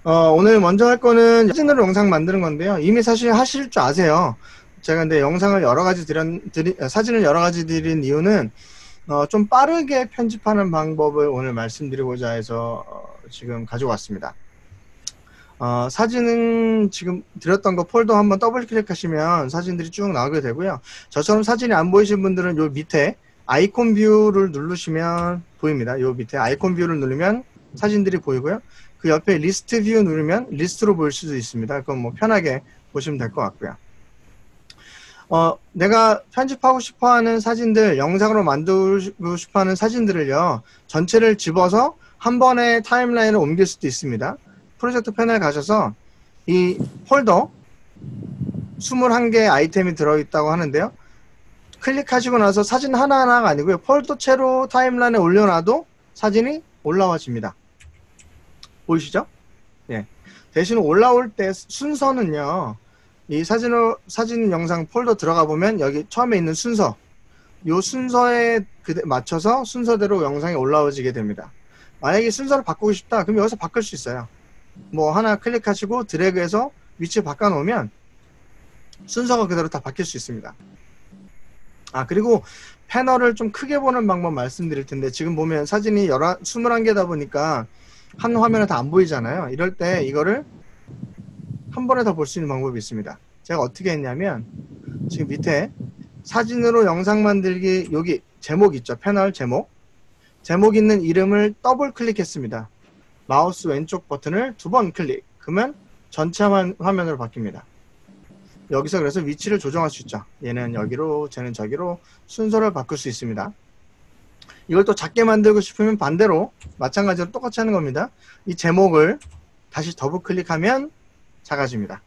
오늘 먼저 할 거는 사진으로 영상 만드는 건데요. 이미 사실 하실 줄 아세요. 제가 근데 영상을 여러 가지 사진을 여러 가지 드린 이유는 좀 빠르게 편집하는 방법을 오늘 말씀드리고자 해서 지금 가져왔습니다. 사진은 지금 드렸던 거 폴더 한번 더블 클릭하시면 사진들이 쭉 나오게 되고요. 저처럼 사진이 안 보이신 분들은 요 밑에 아이콘 뷰를 누르시면 보입니다. 요 밑에 아이콘 뷰를 누르면 사진들이 보이고요. 그 옆에 리스트 뷰 누르면 리스트로 보일 수도 있습니다. 그건 뭐 편하게 보시면 될 것 같고요. 내가 편집하고 싶어하는 사진들, 영상으로 만들고 싶어하는 사진들을요, 전체를 집어서 한 번에 타임라인을 옮길 수도 있습니다. 프로젝트 패널 가셔서 이 폴더 21개 아이템이 들어있다고 하는데요. 클릭하시고 나서 사진 하나하나가 아니고요. 폴더채로 타임라인에 올려놔도 사진이 올라와집니다. 보이시죠? 예. 대신 올라올 때 순서는요. 이 사진 영상 폴더 들어가 보면 여기 처음에 있는 순서, 요 순서에 맞춰서 순서대로 영상이 올라오지게 됩니다. 만약에 순서를 바꾸고 싶다, 그럼 여기서 바꿀 수 있어요. 뭐 하나 클릭하시고 드래그해서 위치 바꿔 놓으면 순서가 그대로 다 바뀔 수 있습니다. 그리고 패널을 좀 크게 보는 방법 말씀드릴 텐데, 지금 보면 사진이 21개다 보니까 한 화면에 다 안 보이잖아요. 이럴 때 이거를 한 번에 더 볼 수 있는 방법이 있습니다. 제가 어떻게 했냐면, 지금 밑에 사진으로 영상 만들기, 여기 제목 있죠. 패널 제목 있는 이름을 더블 클릭했습니다. 마우스 왼쪽 버튼을 2번 클릭. 그러면 전체 화면으로 바뀝니다. 여기서 그래서 위치를 조정할 수 있죠. 얘는 여기로, 쟤는 저기로 순서를 바꿀 수 있습니다. 이걸 또 작게 만들고 싶으면 반대로 마찬가지로 똑같이 하는 겁니다. 이 제목을 다시 더블 클릭하면 작아집니다.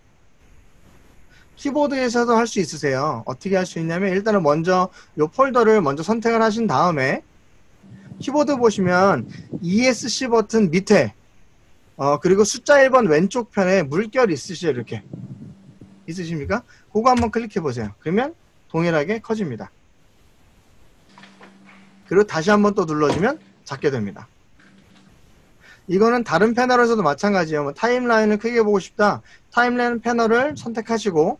키보드에서도 할 수 있으세요. 어떻게 할 수 있냐면, 일단은 먼저 이 폴더를 먼저 선택을 하신 다음에 키보드 보시면 ESC 버튼 밑에 그리고 숫자 1번 왼쪽 편에 물결 있으시죠? 이렇게 있으십니까? 그거 한번 클릭해 보세요. 그러면 동일하게 커집니다. 그리고 다시 한번 또 눌러주면 작게 됩니다. 이거는 다른 패널에서도 마찬가지예요. 뭐 타임라인을 크게 보고 싶다. 타임라인 패널을 선택하시고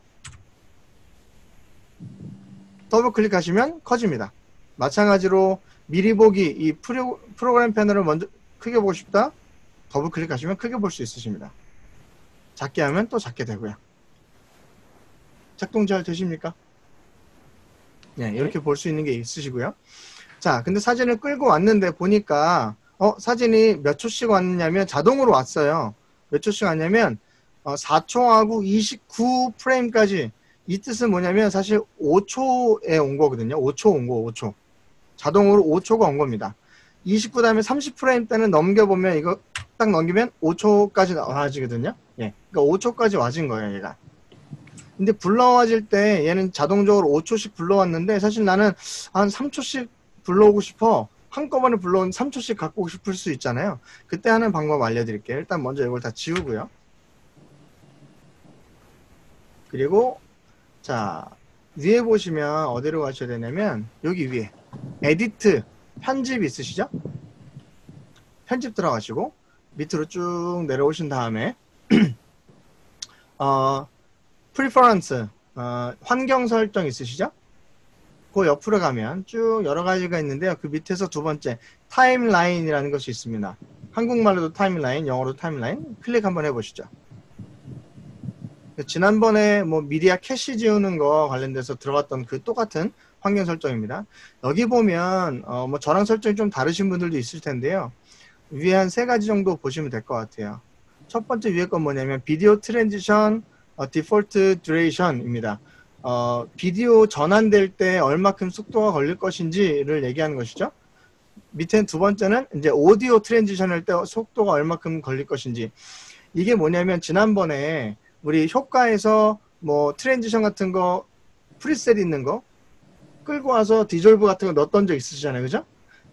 더블 클릭하시면 커집니다. 마찬가지로 미리 보기, 이 프로그램 패널을 먼저 크게 보고 싶다. 더블 클릭하시면 크게 볼 수 있으십니다. 작게 하면 또 작게 되고요. 작동 잘 되십니까? 네, 이렇게 볼 수 있는 게 있으시고요. 자, 근데 사진을 끌고 왔는데 보니까 사진이 몇 초씩 왔냐면 자동으로 왔어요. 몇 초씩 왔냐면 4초하고 29프레임까지. 이 뜻은 뭐냐면 사실 5초에 온 거거든요. 5초 온 거, 5초. 자동으로 5초가 온 겁니다. 29 다음에 30프레임 때는 넘겨보면 이거 딱 넘기면 5초까지 와지거든요. 예, 그러니까 5초까지 와진 거예요, 얘가. 근데 불러와질 때 얘는 자동적으로 5초씩 불러왔는데, 사실 나는 한 3초씩 불러오고 싶어. 한꺼번에 불러온 3초씩 갖고 오고 싶을 수 있잖아요. 그때 하는 방법 알려드릴게요. 일단 먼저 이걸 다 지우고요. 그리고 자, 위에 보시면 어디로 가셔야 되냐면 여기 위에 에디트, 편집 있으시죠? 편집 들어가시고 밑으로 쭉 내려오신 다음에 프리퍼런스, 환경 설정 있으시죠? 그 옆으로 가면 쭉 여러 가지가 있는데요. 그 밑에서 두 번째 타임라인이라는 것이 있습니다. 한국말로도 타임라인, 영어로도 타임라인. 클릭 한번 해보시죠. 지난번에 뭐 미디어 캐시 지우는 거 관련돼서 들어갔던 그 똑같은 환경 설정입니다. 여기 보면 뭐 저랑 설정이 좀 다르신 분들도 있을 텐데요. 위에 한 3가지 정도 보시면 될 것 같아요. 첫 번째 위에 건 뭐냐면 비디오 트랜지션 디폴트 듀레이션입니다. 비디오 전환될 때 얼마큼 속도가 걸릴 것인지를 얘기하는 것이죠. 밑에 두 번째는 이제 오디오 트랜지션 할 때 속도가 얼마큼 걸릴 것인지. 이게 뭐냐면 지난번에 우리 효과에서 뭐 트랜지션 같은 거 프리셋 있는 거 끌고 와서 디졸브 같은 거 넣었던 적 있으시잖아요, 그죠?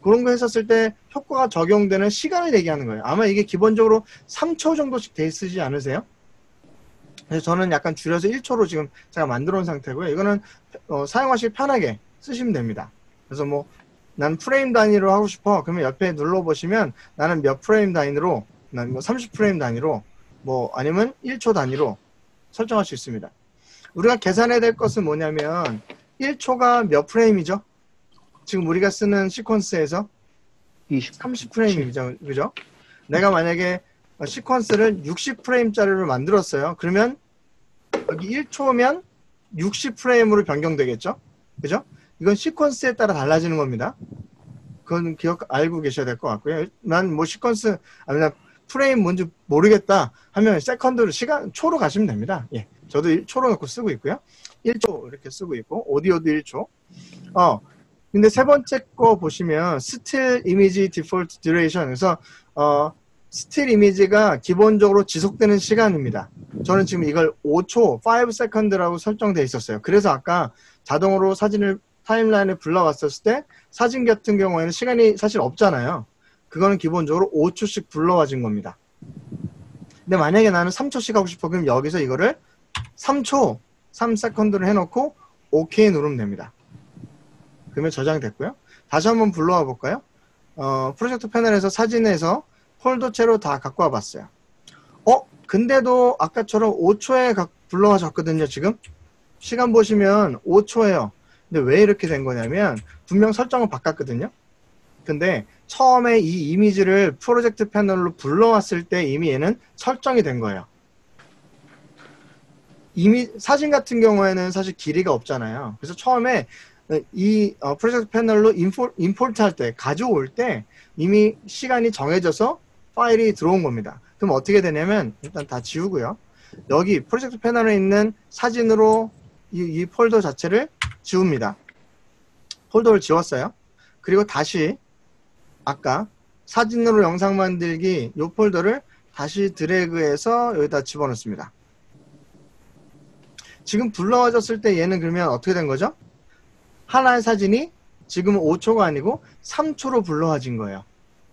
그런 거 했었을 때 효과가 적용되는 시간을 얘기하는 거예요. 아마 이게 기본적으로 3초 정도씩 돼 있으지 않으세요? 그래서 저는 약간 줄여서 1초로 지금 제가 만들어 놓은 상태고요. 이거는 사용하시기 편하게 쓰시면 됩니다. 그래서 뭐 난 프레임 단위로 하고 싶어. 그러면 옆에 눌러보시면 나는 몇 프레임 단위로, 난 뭐 30프레임 단위로 뭐 아니면 1초 단위로 설정할 수 있습니다. 우리가 계산해야 될 것은 뭐냐면 1초가 몇 프레임이죠? 지금 우리가 쓰는 시퀀스에서 30프레임이죠. 그죠? 내가 만약에 시퀀스를 60프레임짜리로 만들었어요. 그러면 여기 1초면 60프레임으로 변경되겠죠? 그죠? 이건 시퀀스에 따라 달라지는 겁니다. 그건 알고 계셔야 될 것 같고요. 난 뭐 시퀀스, 나 프레임 뭔지 모르겠다 하면 세컨드로 초로 가시면 됩니다. 예. 저도 초로 넣고 쓰고 있고요. 1초 이렇게 쓰고 있고, 오디오도 1초. 근데 세 번째 거 보시면 스틸 이미지 디폴트 듀레이션. 그래서 스틸 이미지가 기본적으로 지속되는 시간입니다. 저는 지금 이걸 5초, 5세컨드라고 설정되어 있었어요. 그래서 아까 자동으로 사진을 타임라인에 불러왔었을 때 사진 같은 경우에는 시간이 사실 없잖아요. 그거는 기본적으로 5초씩 불러와진 겁니다. 근데 만약에 나는 3초씩 하고 싶어. 그럼 여기서 이거를 3초, 3세컨드로 해놓고 OK 누르면 됩니다. 그러면 저장됐고요. 다시 한번 불러와 볼까요? 프로젝트 패널에서 사진에서 폴더체로 다 갖고 와봤어요. 근데도 아까처럼 5초에 불러와졌거든요. 지금 시간 보시면 5초예요. 근데 왜 이렇게 된 거냐면 분명 설정을 바꿨거든요. 근데 처음에 이 이미지를 프로젝트 패널로 불러왔을 때 이미 얘는 설정이 된 거예요. 이미 사진 같은 경우에는 사실 길이가 없잖아요. 그래서 처음에 이 프로젝트 패널로 임포트 할 때, 가져올 때 이미 시간이 정해져서 파일이 들어온 겁니다. 그럼 어떻게 되냐면 일단 다 지우고요. 여기 프로젝트 패널에 있는 사진으로 이 폴더 자체를 지웁니다. 폴더를 지웠어요. 그리고 다시 아까 사진으로 영상 만들기 이 폴더를 다시 드래그해서 여기다 집어넣습니다. 지금 불러와졌을 때 얘는 그러면 어떻게 된 거죠? 하나의 사진이 지금은 5초가 아니고 3초로 불러와진 거예요.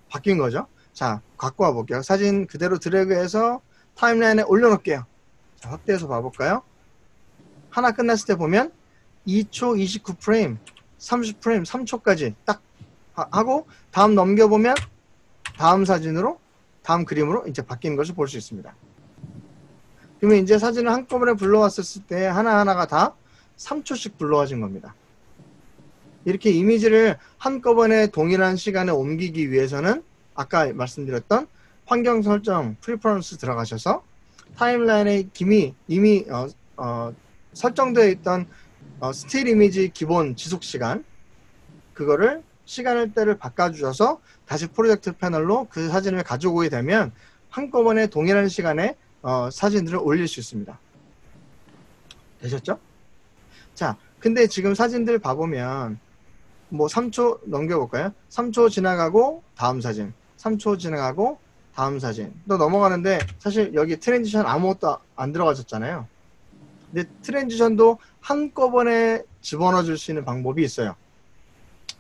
바뀐 거죠. 자, 갖고 와볼게요. 사진 그대로 드래그해서 타임라인에 올려놓을게요. 자, 확대해서 봐볼까요? 하나 끝났을 때 보면 2초 29프레임, 30프레임, 3초까지 딱 하고 다음 넘겨보면 다음 사진으로, 다음 그림으로 이제 바뀌는 것을 볼 수 있습니다. 그러면 이제 사진을 한꺼번에 불러왔을 때 하나하나가 다 3초씩 불러와진 겁니다. 이렇게 이미지를 한꺼번에 동일한 시간에 옮기기 위해서는 아까 말씀드렸던 환경 설정, 프리퍼런스 들어가셔서 타임라인에 이미 설정되어 있던 스틸 이미지 기본 지속시간, 그거를 시간을 때를 바꿔주셔서 다시 프로젝트 패널로 그 사진을 가져오게 되면 한꺼번에 동일한 시간에 사진들을 올릴 수 있습니다. 되셨죠? 자, 근데 지금 사진들 봐보면 뭐 3초 넘겨볼까요? 3초 지나가고 다음 사진, 3초 지나가고 다음 사진 또 넘어가는데 사실 여기 트랜지션 아무것도 안 들어가졌잖아요. 근데 트랜지션도 한꺼번에 집어넣어 줄 수 있는 방법이 있어요.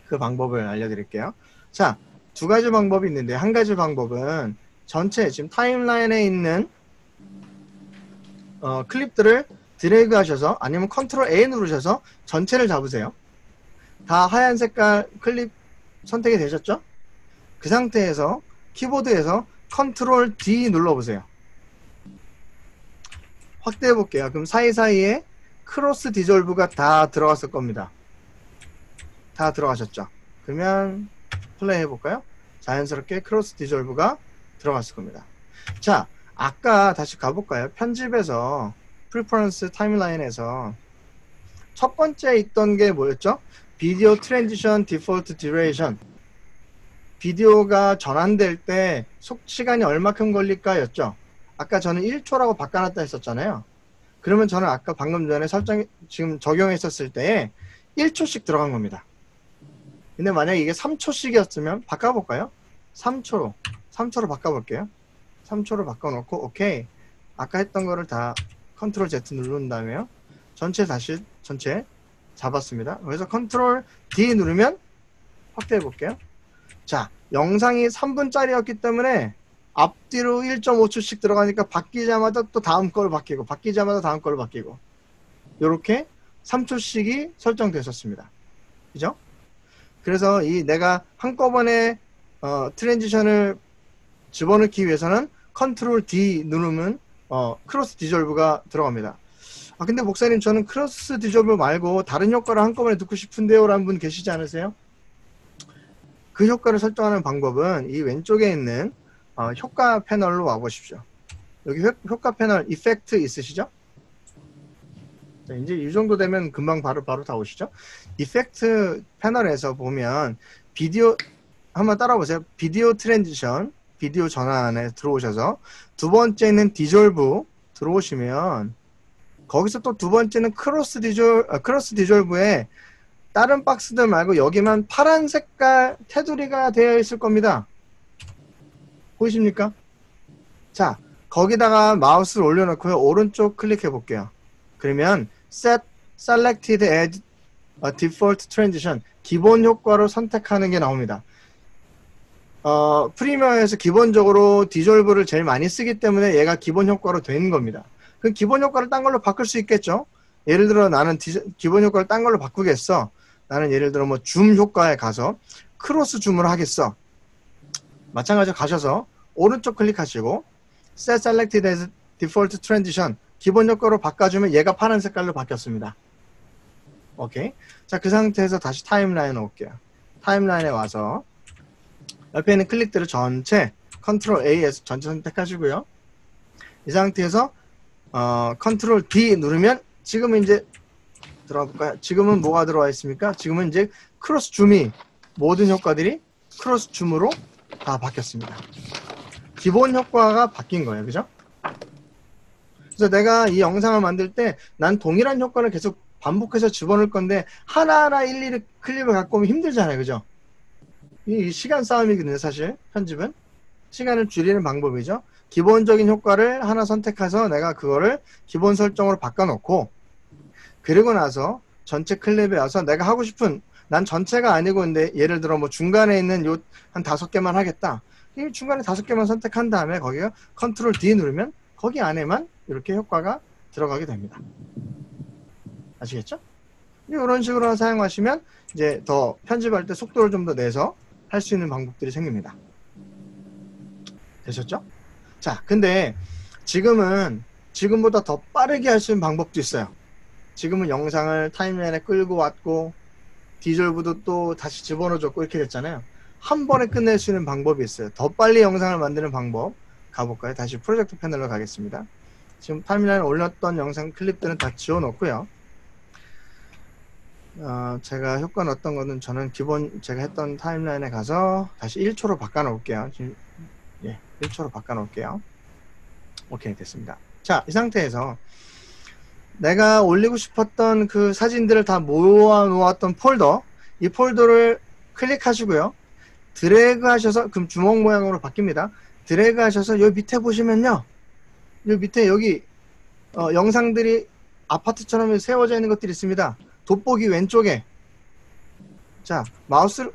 그 방법을 알려드릴게요. 자, 두 가지 방법이 있는데 한 가지 방법은 전체 지금 타임라인에 있는 클립들을 드래그 하셔서 아니면 컨트롤 A 누르셔서 전체를 잡으세요. 다 하얀 색깔 클립 선택이 되셨죠? 그 상태에서 키보드에서 컨트롤 D 눌러보세요. 확대해 볼게요. 그럼 사이사이에 크로스 디졸브가 다 들어갔을 겁니다. 다 들어가셨죠? 그러면 플레이 해볼까요? 자연스럽게 크로스 디졸브가 들어갔을 겁니다. 자, 아까 다시 가볼까요? 편집에서 프리퍼런스 타임라인에서 첫 번째 있던 게 뭐였죠? 비디오 트랜지션 디폴트 듀레이션. 비디오가 전환될 때 시간이 얼마큼 걸릴까 였죠? 아까 저는 1초라고 바꿔놨다 했었잖아요. 그러면 저는 아까 방금 전에 지금 적용했었을 때에 1초씩 들어간 겁니다. 근데 만약에 이게 3초씩이었으면 바꿔볼까요? 3초로 바꿔볼게요. 3초로 바꿔놓고 오케이. 아까 했던 거를 다 컨트롤 Z 누른 다음에요. 전체 잡았습니다. 그래서 컨트롤 D 누르면 확대해 볼게요. 자, 영상이 3분짜리였기 때문에 앞뒤로 1.5초씩 들어가니까 바뀌자마자 또 다음 걸로 바뀌고 바뀌자마자 다음 걸로 바뀌고 이렇게 3초씩이 설정됐었습니다. 그죠? 그래서 내가 한꺼번에 트랜지션을 집어넣기 위해서는 컨트롤 D 누르면 크로스 디졸브가 들어갑니다. 아, 근데 목사님, 저는 크로스 디졸브 말고 다른 효과를 한꺼번에 넣고 싶은데요 라는 분 계시지 않으세요? 그 효과를 설정하는 방법은 이 왼쪽에 있는 효과 패널로 와보십시오. 여기 효과 패널 이펙트 있으시죠? 자, 이제 이 정도 되면 금방 바로 다 오시죠? 이펙트 패널에서 보면 비디오, 한번 따라보세요. 비디오 트랜지션, 비디오 전환에 들어오셔서 두 번째는 디졸브 들어오시면 거기서 또 두 번째는 크로스 디졸브에 다른 박스들 말고 여기만 파란 색깔 테두리가 되어 있을 겁니다. 보이십니까? 자, 거기다가 마우스를 올려놓고요. 오른쪽 클릭해 볼게요. 그러면 Set Selected as a Default Transition, 기본 효과로 선택하는 게 나옵니다. 프리미어에서 기본적으로 디졸브를 제일 많이 쓰기 때문에 얘가 기본 효과로 되는 겁니다. 그 기본 효과를 딴 걸로 바꿀 수 있겠죠? 예를 들어 나는 기본 효과를 딴 걸로 바꾸겠어. 나는 예를 들어 뭐 줌 효과에 가서 크로스 줌을 하겠어. 마찬가지로 가셔서 오른쪽 클릭하시고 Set Selected as Default Transition, 기본 효과로 바꿔주면 얘가 파란 색깔로 바뀌었습니다. 오케이. 자, 그 상태에서 다시 타임라인에 올게요. 타임라인에 와서 옆에 있는 클릭들을 전체 컨트롤 A에서 전체 선택하시고요. 이 상태에서 컨트롤 D 누르면 지금은 이제 들어가 볼까요? 지금은 뭐가 들어와 있습니까? 지금은 이제 크로스 줌이 모든 효과들이 크로스 줌으로 다 바뀌었습니다. 기본 효과가 바뀐 거예요. 그죠? 그래서 내가 이 영상을 만들 때 난 동일한 효과를 계속 반복해서 집어넣을 건데 하나하나 일일이 클립을 갖고 오면 힘들잖아요. 그죠? 이 시간 싸움이거든요. 사실 편집은 시간을 줄이는 방법이죠. 기본적인 효과를 하나 선택해서 내가 그거를 기본 설정으로 바꿔놓고 그리고 나서 전체 클립에 와서 내가 하고 싶은, 난 전체가 아니고 근데 예를 들어 뭐 중간에 있는 요 한 5개만 하겠다. 이 중간에 5개만 선택한 다음에 거기가 컨트롤 D 누르면 거기 안에만 이렇게 효과가 들어가게 됩니다. 아시겠죠? 이런 식으로 사용하시면 이제 더 편집할 때 속도를 좀 더 내서 할 수 있는 방법들이 생깁니다. 되셨죠? 자, 근데 지금보다 더 빠르게 할 수 있는 방법도 있어요. 지금은 영상을 타임라인에 끌고 왔고 디졸브도 또 다시 집어넣어줬고 이렇게 됐잖아요. 한 번에 끝낼 수 있는 방법이 있어요. 더 빨리 영상을 만드는 방법 가볼까요? 다시 프로젝트 패널로 가겠습니다. 지금 타임라인에 올렸던 영상 클립들은 다 지워놓고요. 제가 효과 넣었던 거는 저는 기본 제가 했던 타임라인에 가서 다시 1초로 바꿔놓을게요. 지금 1초로 바꿔놓을게요. 오케이, 됐습니다. 자, 이 상태에서 내가 올리고 싶었던 그 사진들을 다 모아 놓았던 폴더, 이 폴더를 클릭하시고요. 드래그 하셔서, 그럼 주먹 모양으로 바뀝니다. 드래그 하셔서 여기 밑에 보시면요. 여기 밑에 여기 영상들이 아파트처럼 세워져 있는 것들이 있습니다. 돋보기 왼쪽에. 자, 마우스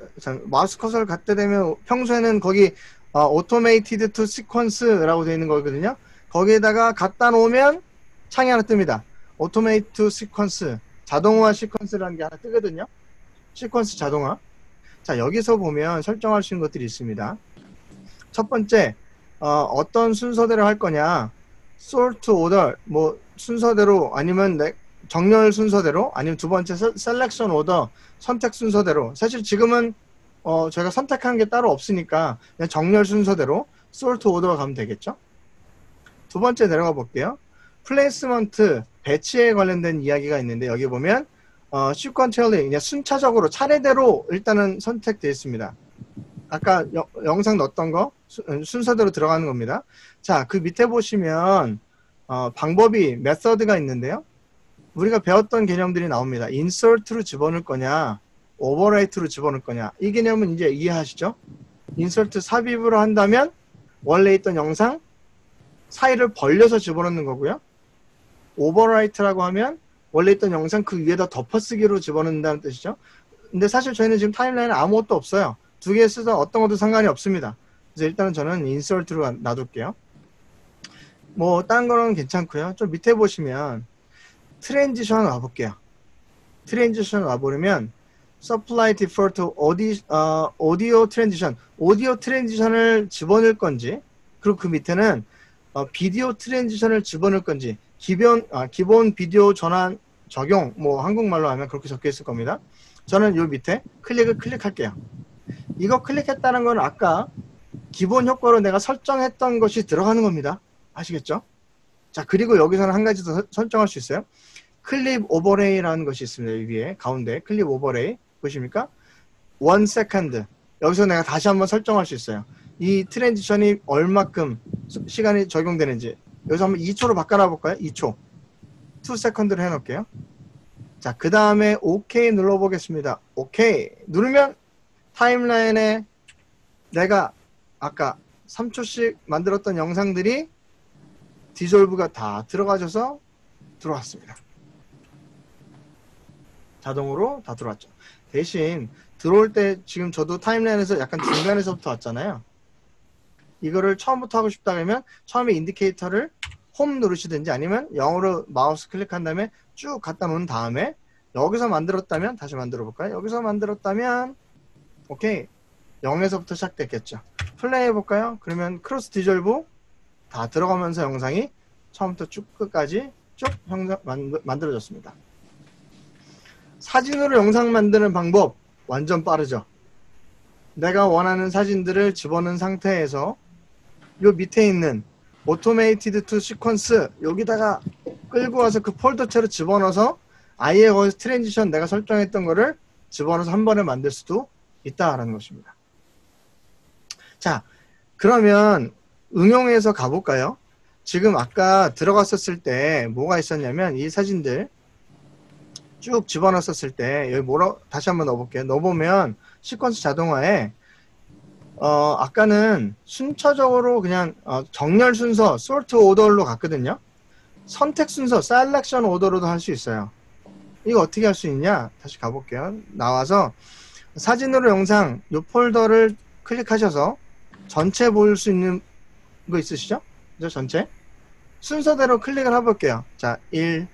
커서를 갖다 대면 평소에는 거기 Automated to Sequence라고 되어 있는 거거든요. 거기에다가 갖다 놓으면 창이 하나 뜹니다. Automate to Sequence, 자동화 시퀀스라는 게 하나 뜨거든요. 시퀀스 자동화. 자, 여기서 보면 설정할 수 있는 것들이 있습니다. 첫 번째, 어떤 순서대로 할 거냐, sort order, 뭐 순서대로, 아니면 정렬 순서대로, 아니면 두 번째 selection order, 선택 순서대로. 사실 지금은 제가 선택한 게 따로 없으니까 그냥 정렬 순서대로 sort order 가면 되겠죠. 두 번째 내려가 볼게요. 플레이스먼트, 배치에 관련된 이야기가 있는데 여기 보면 sequentially, 그냥 순차적으로 차례대로 일단은 선택되어 있습니다. 아까 영상 넣었던 거 순서대로 들어가는 겁니다. 자, 그 밑에 보시면 방법이 메서드가 있는데요. 우리가 배웠던 개념들이 나옵니다. insert로 집어넣을 거냐, overwrite로 집어넣을 거냐. 이 개념은 이제 이해하시죠? insert 삽입으로 한다면 원래 있던 영상 사이를 벌려서 집어넣는 거고요. overwrite라고 하면 원래 있던 영상 그 위에다 덮어쓰기로 집어넣는다는 뜻이죠. 근데 사실 저희는 지금 타임라인에 아무것도 없어요. 두 개 써서 어떤 것도 상관이 없습니다. 그래서 일단은 저는 insert로 놔둘게요. 뭐 다른 거는 괜찮고요. 좀 밑에 보시면 트랜지션 와볼게요. 트랜지션 와보려면 supply default audio transition, 오디오 트랜지션을 집어넣을 건지, 그리고 그 밑에는 비디오 트랜지션을 집어넣을 건지 기본 비디오 전환 적용 뭐 한국말로 하면 그렇게 적혀 있을 겁니다. 저는 요 밑에 클릭할게요. 이거 클릭했다는 건 아까 기본 효과로 내가 설정했던 것이 들어가는 겁니다. 아시겠죠? 자, 그리고 여기서는 한 가지 더 설정할 수 있어요. 클립 오버레이라는 것이 있습니다. 여기 위에 가운데 클립 오버레이 보십니까? 1 세컨드. 여기서 내가 다시 한번 설정할 수 있어요. 이 트랜지션이 얼마큼 시간이 적용되는지. 여기서 한번 2초로 바꿔놔 볼까요? 2초. 2 세컨드로 해놓을게요. 자, 그 다음에 OK 눌러보겠습니다. OK 누르면 타임라인에 내가 아까 3초씩 만들었던 영상들이 디졸브가 다 들어가셔서 들어왔습니다. 자동으로 다 들어왔죠. 대신 들어올 때 지금 저도 타임라인에서 약간 중간에서부터 왔잖아요. 이거를 처음부터 하고 싶다 그러면 처음에 인디케이터를 홈 누르시든지 아니면 0으로 마우스 클릭한 다음에 쭉 갖다 놓은 다음에 여기서 만들었다면 다시 만들어 볼까요? 여기서 만들었다면 오케이 0에서부터 시작됐겠죠. 플레이 해볼까요? 그러면 크로스 디졸브 다 들어가면서 영상이 처음부터 쭉 끝까지 쭉 만들어졌습니다. 사진으로 영상 만드는 방법 완전 빠르죠. 내가 원하는 사진들을 집어넣은 상태에서 요 밑에 있는 오토메이티드 투 시퀀스 여기다가 끌고 와서 그 폴더체로 집어넣어서 아예 거기서 트랜지션 내가 설정했던 거를 집어넣어서 한 번에 만들 수도 있다라는 것입니다. 자, 그러면 응용해서 가볼까요? 지금 아까 들어갔었을 때 뭐가 있었냐면 이 사진들 쭉 집어넣었을 때 여기 다시 한번 넣어볼게요. 넣어보면 시퀀스 자동화에 아까는 순차적으로 그냥 정렬 순서 sort order로 갔거든요. 선택 순서 selection order로도 할 수 있어요. 이거 어떻게 할 수 있냐? 다시 가볼게요. 나와서 사진으로 영상 이 폴더를 클릭하셔서 전체 볼 수 있는 거 있으시죠? 전체 순서대로 클릭을 해볼게요. 자, 1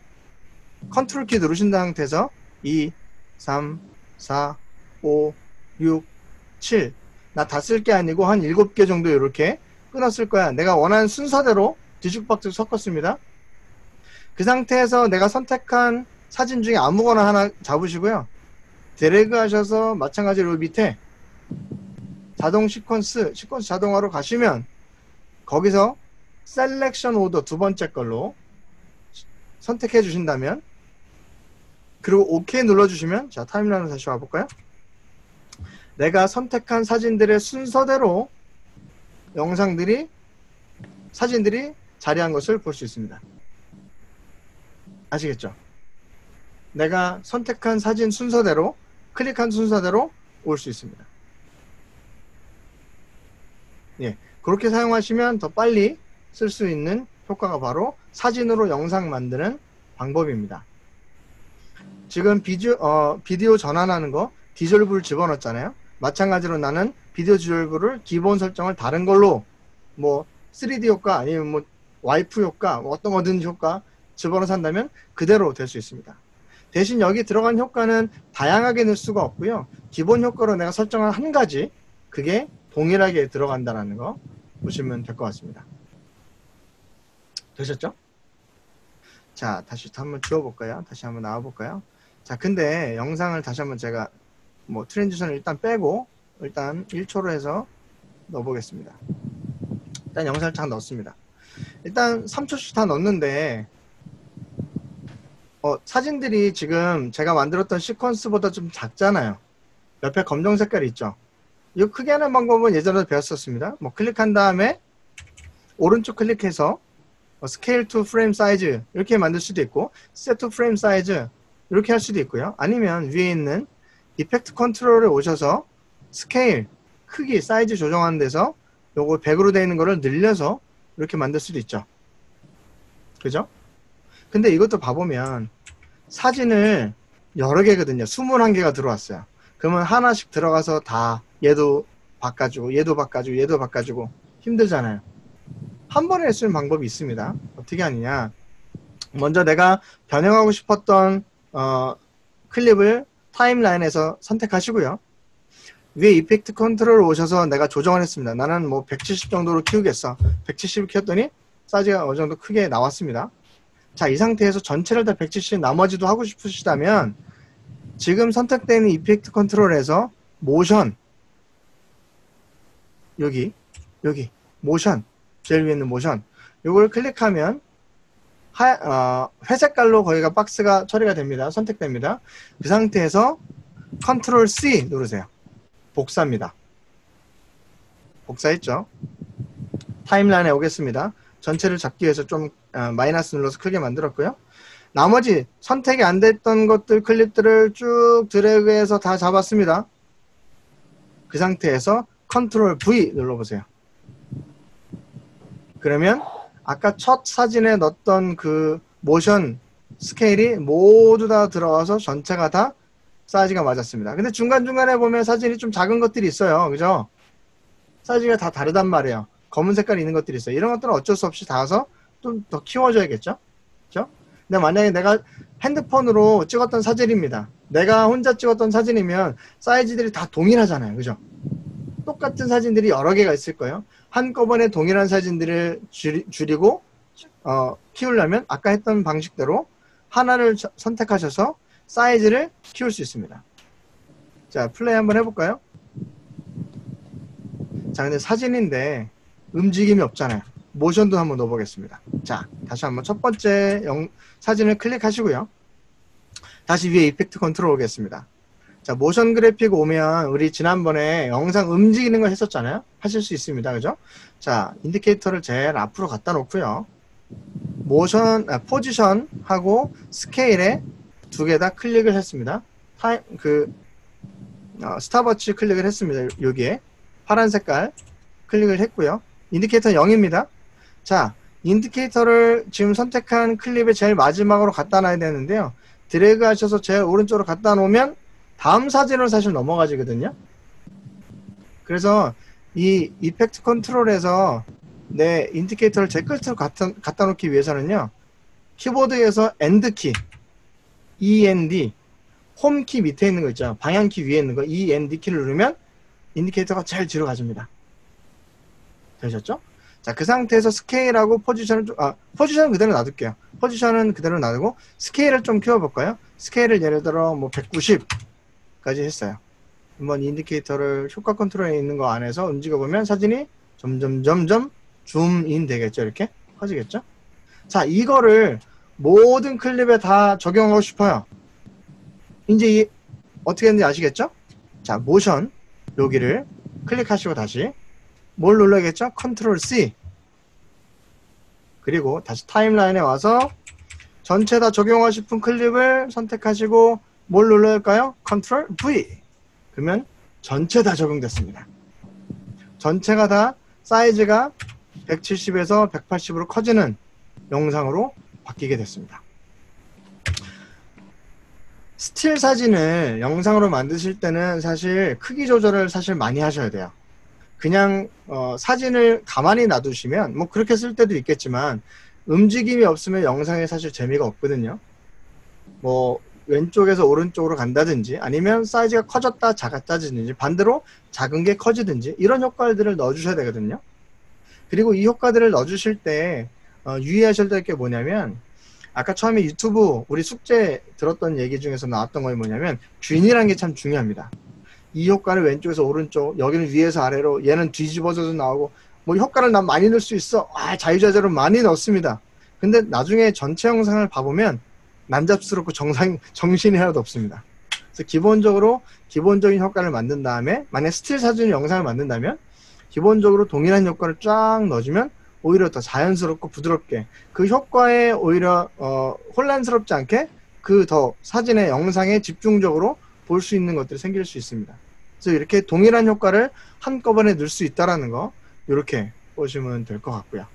컨트롤 키 누르신 상태에서 2 3 4 5 6 7 나 다 쓸 게 아니고 한 7개 정도 이렇게 끊었을 거야. 내가 원하는 순서대로 뒤죽박죽 섞었습니다. 그 상태에서 내가 선택한 사진 중에 아무거나 하나 잡으시고요. 드래그 하셔서 마찬가지로 밑에 자동 시퀀스 자동화로 가시면 거기서 셀렉션 오더 두 번째 걸로 선택해 주신다면 그리고 OK 눌러주시면 자 타임라인으로 다시 와볼까요? 내가 선택한 사진들의 순서대로 사진들이 자리한 것을 볼 수 있습니다. 아시겠죠? 내가 선택한 사진 순서대로 클릭한 순서대로 올 수 있습니다. 예, 그렇게 사용하시면 더 빨리 쓸 수 있는 효과가 바로 사진으로 영상 만드는 방법입니다. 지금 비디오 전환하는 거 디졸브를 집어넣었잖아요. 마찬가지로 나는 비디오 디졸브를 기본 설정을 다른 걸로 뭐 3D 효과 아니면 뭐 와이프 효과 뭐 어떤 거든지 효과 집어넣어서 한다면 그대로 될 수 있습니다. 대신 여기 들어간 효과는 다양하게 넣을 수가 없고요. 기본 효과로 내가 설정한 한 가지 그게 동일하게 들어간다는 거 보시면 될 것 같습니다. 되셨죠? 자, 다시 한번 지워볼까요? 다시 한번 나와볼까요? 자, 근데 영상을 다시 한번 제가 뭐 트랜지션을 일단 빼고 일단 1초로 해서 넣어보겠습니다. 일단 영상을 쫙 넣었습니다. 일단 3초씩 다 넣었는데 사진들이 지금 제가 만들었던 시퀀스보다 좀 작잖아요. 옆에 검정 색깔이 있죠. 이거 크게 하는 방법은 예전에 배웠었습니다. 뭐 클릭한 다음에 오른쪽 클릭해서 스케일 투 프레임 사이즈 이렇게 만들 수도 있고 셋 투 프레임 사이즈 이렇게 할 수도 있고요. 아니면 위에 있는 이펙트 컨트롤에 오셔서 스케일 크기 사이즈 조정하는 데서 요거 100으로 되어 있는 거를 늘려서 이렇게 만들 수도 있죠. 그죠? 근데 이것도 봐보면 사진을 여러 개거든요. 21개가 들어왔어요. 그러면 하나씩 들어가서 다 얘도 바꿔주고 얘도 바꿔주고 얘도 바꿔주고 힘들잖아요. 한 번에 할 수 있는 방법이 있습니다. 어떻게 하느냐. 먼저 내가 변형하고 싶었던 클립을 타임라인에서 선택하시고요. 위에 이펙트 컨트롤 오셔서 내가 조정을 했습니다. 나는 뭐 170 정도로 키우겠어. 170 키웠더니 사이즈가 어느 정도 크게 나왔습니다. 자, 이 상태에서 전체를 다 170 나머지도 하고 싶으시다면 지금 선택되는 이펙트 컨트롤에서 모션, 여기 모션, 제일 위에 있는 모션, 요걸 클릭하면 회색깔로 거기가 박스가 처리가 됩니다. 선택됩니다. 그 상태에서 컨트롤 C 누르세요. 복사입니다. 복사했죠. 타임라인에 오겠습니다. 전체를 잡기 위해서 좀 마이너스 눌러서 크게 만들었고요. 나머지 선택이 안 됐던 것들 클립들을 쭉 드래그해서 다 잡았습니다. 그 상태에서 컨트롤 V 눌러보세요. 그러면 아까 첫 사진에 넣었던 그 모션 스케일이 모두 다 들어와서 전체가 다 사이즈가 맞았습니다. 근데 중간중간에 보면 사진이 좀 작은 것들이 있어요. 그죠? 사이즈가 다 다르단 말이에요. 검은 색깔이 있는 것들이 있어요. 이런 것들은 어쩔 수 없이 닿아서 좀 더 키워줘야겠죠? 그죠? 근데 만약에 내가 핸드폰으로 찍었던 사진입니다. 내가 혼자 찍었던 사진이면 사이즈들이 다 동일하잖아요. 그죠? 똑같은 사진들이 여러 개가 있을 거예요. 한꺼번에 동일한 사진들을 줄이고 키우려면 아까 했던 방식대로 하나를 선택하셔서 사이즈를 키울 수 있습니다. 자, 플레이 한번 해볼까요? 자, 근데 사진인데 움직임이 없잖아요. 모션도 한번 넣어보겠습니다. 자, 다시 한번 첫 번째 사진을 클릭하시고요. 다시 위에 이펙트 컨트롤 오겠습니다. 자, 모션 그래픽 오면 우리 지난번에 영상 움직이는 거 했었잖아요. 하실 수 있습니다. 그죠? 자, 인디케이터를 제일 앞으로 갖다 놓고요. 포지션하고 스케일에 두 개 다 클릭을 했습니다. 스탑워치 클릭을 했습니다. 여기에 파란 색깔 클릭을 했고요. 인디케이터 0입니다. 자, 인디케이터를 지금 선택한 클립의 제일 마지막으로 갖다 놔야 되는데요. 드래그 하셔서 제일 오른쪽으로 갖다 놓으면 다음 사진으로 사실 넘어가지거든요. 그래서 이 이펙트 컨트롤에서 내 인디케이터를 제 끝으로 갖다 놓기 위해서는요. 키보드에서 엔드키, END, 홈키 밑에 있는 거 있죠. 방향키 위에 있는 거 END 키를 누르면 인디케이터가 제일 뒤로 가줍니다. 되셨죠? 자, 그 상태에서 스케일하고 포지션을 포지션은 그대로 놔둘게요. 포지션은 그대로 놔두고 스케일을 좀 키워볼까요? 스케일을 예를 들어 뭐 190까지 했어요. 한번 인디케이터를 효과 컨트롤에 있는 거 안에서 움직여보면 사진이 점점 줌인 되겠죠. 이렇게 커지겠죠. 자, 이거를 모든 클립에 다 적용하고 싶어요. 이제 어떻게 했는지 아시겠죠? 자, 모션 여기를 클릭하시고 다시 뭘 눌러야겠죠? 컨트롤 C. 그리고 다시 타임라인에 와서 전체 다 적용하고 싶은 클립을 선택하시고 뭘 눌러야 할까요? 컨트롤 V. 그러면 전체 다 적용됐습니다. 전체가 다 사이즈가 170에서 180으로 커지는 영상으로 바뀌게 됐습니다. 스틸 사진을 영상으로 만드실 때는 사실 크기 조절을 사실 많이 하셔야 돼요. 그냥 사진을 가만히 놔두시면 뭐 그렇게 쓸 때도 있겠지만 움직임이 없으면 영상에 사실 재미가 없거든요. 뭐 왼쪽에서 오른쪽으로 간다든지 아니면 사이즈가 커졌다 작았다든지 반대로 작은 게 커지든지 이런 효과들을 넣어주셔야 되거든요. 그리고 이 효과들을 넣어주실 때 유의하셔야 될 게 뭐냐면 아까 처음에 유튜브 우리 숙제 들었던 얘기 중에서 나왔던 거 뭐냐면 균이라는 게 참 중요합니다. 이 효과를 왼쪽에서 오른쪽, 여기는 위에서 아래로, 얘는 뒤집어져도 나오고 뭐 효과를 난 많이 넣을 수 있어. 자유자재로 많이 넣습니다. 근데 나중에 전체 영상을 봐보면 난잡스럽고 정신이 하나도 없습니다. 그래서 기본적인 효과를 만든 다음에 만약 스틸 사진 영상을 만든다면 기본적으로 동일한 효과를 쫙 넣어주면 오히려 더 자연스럽고 부드럽게 그 효과에 오히려 혼란스럽지 않게 그 더 사진의 영상에 집중적으로 볼 수 있는 것들이 생길 수 있습니다. 그래서 이렇게 동일한 효과를 한꺼번에 넣을 수 있다는 거 이렇게 보시면 될 것 같고요.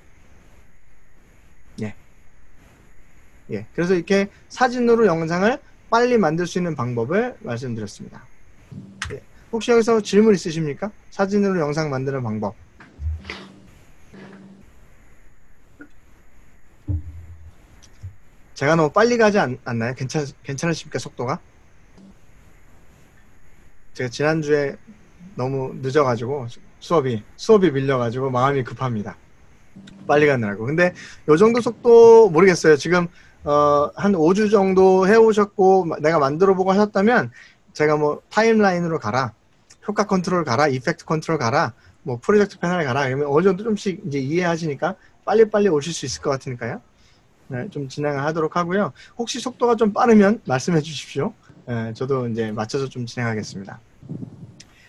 예. 그래서 이렇게 사진으로 영상을 빨리 만들 수 있는 방법을 말씀드렸습니다. 예. 혹시 여기서 질문 있으십니까? 사진으로 영상 만드는 방법. 제가 너무 빨리 가지 않나요? 괜찮으십니까? 속도가? 제가 지난주에 너무 늦어가지고 수업이 밀려가지고 마음이 급합니다. 빨리 가느라고. 근데 요 정도 속도 모르겠어요. 지금 한 5주 정도 해오셨고 내가 만들어보고 하셨다면 제가 뭐 타임라인으로 가라, 효과 컨트롤 가라, 이펙트 컨트롤 가라, 뭐 프로젝트 패널 가라 이러면 어느 정도 좀씩 이제 이해하시니까 빨리빨리 오실 수 있을 것 같으니까요. 네, 좀 진행을 하도록 하고요. 혹시 속도가 좀 빠르면 말씀해 주십시오. 네, 저도 이제 맞춰서 좀 진행하겠습니다.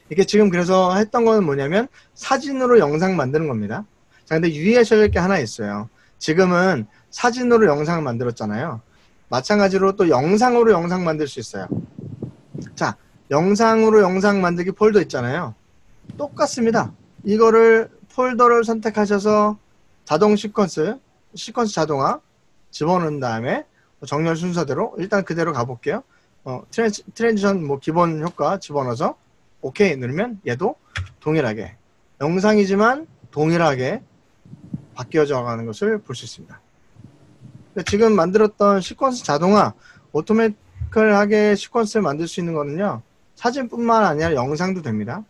이게 지금 그래서 했던 거는 뭐냐면 사진으로 영상 만드는 겁니다. 자, 근데 유의하셔야 할 게 하나 있어요. 지금은 사진으로 영상을 만들었잖아요. 마찬가지로 또 영상으로 영상 만들 수 있어요. 자, 영상으로 영상 만들기 폴더 있잖아요. 똑같습니다. 이거를 폴더를 선택하셔서 자동 시퀀스 자동화 집어넣은 다음에 정렬 순서대로 일단 그대로 가볼게요. 트랜지션 뭐 기본 효과 집어넣어서 오케이 누르면 얘도 동일하게 영상이지만 동일하게 바뀌어져 가는 것을 볼 수 있습니다. 지금 만들었던 시퀀스 자동화 오토매틱하게 시퀀스를 만들 수 있는 거는요, 사진뿐만 아니라 영상도 됩니다.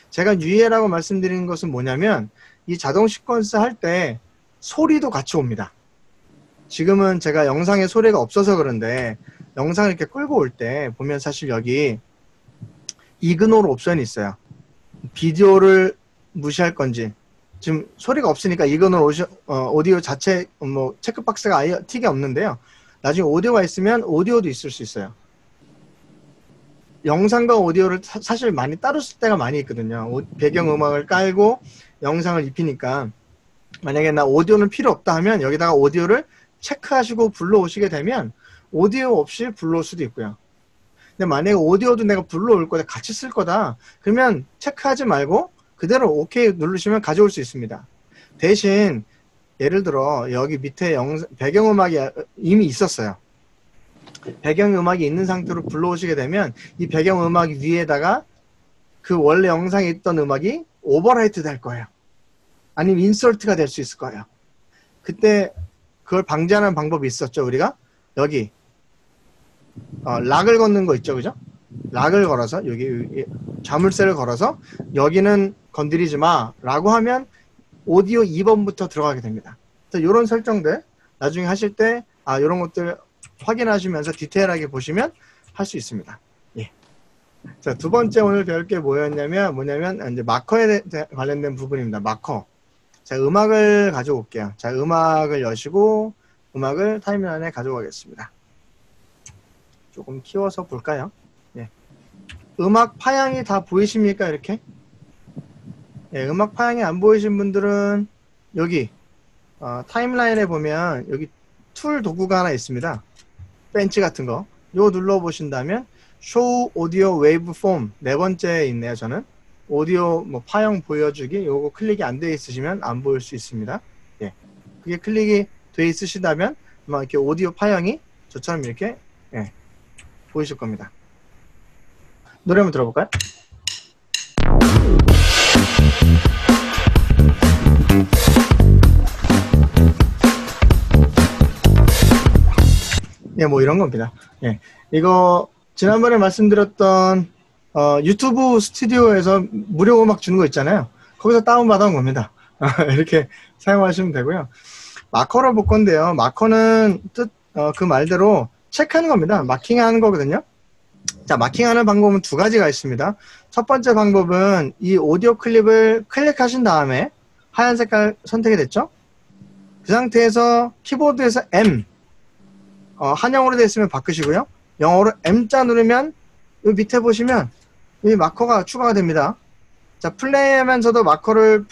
제가 유의라고 말씀드리는 것은 뭐냐면 이 자동 시퀀스 할 때 소리도 같이 옵니다. 지금은 제가 영상에 소리가 없어서 그런데 영상을 이렇게 끌고 올 때 보면 사실 여기 이그노르 옵션이 있어요. 비디오를 무시할 건지, 지금 소리가 없으니까 이그노르 오디오 자체 뭐 체크박스가 아예 틱이 없는데요. 나중에 오디오가 있으면 오디오도 있을 수 있어요. 영상과 오디오를 사실 많이 따로 쓸 때가 많이 있거든요. 배경음악을 깔고 영상을 입히니까 만약에 나 오디오는 필요 없다 하면 여기다가 오디오를 체크하시고 불러오시게 되면 오디오 없이 불러올 수도 있고요. 근데 만약에 오디오도 내가 불러올 거다, 같이 쓸 거다, 그러면 체크하지 말고 그대로 오케이 누르시면 가져올 수 있습니다. 대신 예를 들어 여기 밑에 배경음악이 이미 있었어요. 배경음악이 있는 상태로 불러오시게 되면 이 배경음악 위에다가 그 원래 영상에 있던 음악이 오버라이트 될 거예요. 아니면 인설트가 될 수 있을 거예요. 그때 그걸 방지하는 방법이 있었죠. 우리가 여기 락을 걷는 거 있죠, 그죠? 락을 걸어서 여기 자물쇠를 걸어서 여기는 건드리지 마 라고 하면 오디오 2번부터 들어가게 됩니다. 이런 설정들 나중에 하실 때 이런 것들 확인하시면서 디테일하게 보시면 할 수 있습니다. 예. 자, 두 번째 오늘 배울 게 뭐냐면 이제 마커에 관련된 부분입니다. 마커. 자, 음악을 가져올게요. 자, 음악을 여시고 음악을 타임라인에 가져가겠습니다. 조금 키워서 볼까요? 예. 음악 파양이 다 보이십니까? 이렇게? 예, 음악 파양이 안 보이신 분들은 여기 타임라인에 보면 여기 툴 도구가 하나 있습니다. 벤치 같은 거. 이거 눌러보신다면 Show Audio Waveform 네 번째에 있네요. 저는 오디오 뭐 파형 보여주기 요거 클릭이 안 되어 있으시면 안 보일 수 있습니다. 예, 그게 클릭이 되어 있으시다면 막 이렇게 오디오 파형이 저처럼 이렇게 보이실 겁니다. 노래 한번 들어볼까요? 예, 뭐 이런 겁니다. 예, 이거 지난번에 말씀드렸던 유튜브 스튜디오에서 무료 음악 주는 거 있잖아요. 거기서 다운받아온 겁니다. 이렇게 사용하시면 되고요. 마커를 볼 건데요. 마커는 그 말대로 체크하는 겁니다. 마킹하는 거거든요. 자, 마킹하는 방법은 두 가지가 있습니다. 첫 번째 방법은 이 오디오 클립을 클릭하신 다음에 하얀 색깔 선택이 됐죠? 그 상태에서 키보드에서 M 한영어로 되어 있으면 바꾸시고요. 영어로 M자 누르면 이 밑에 보시면 이 마커가 추가가 됩니다. 자, 플레이하면서도 마커를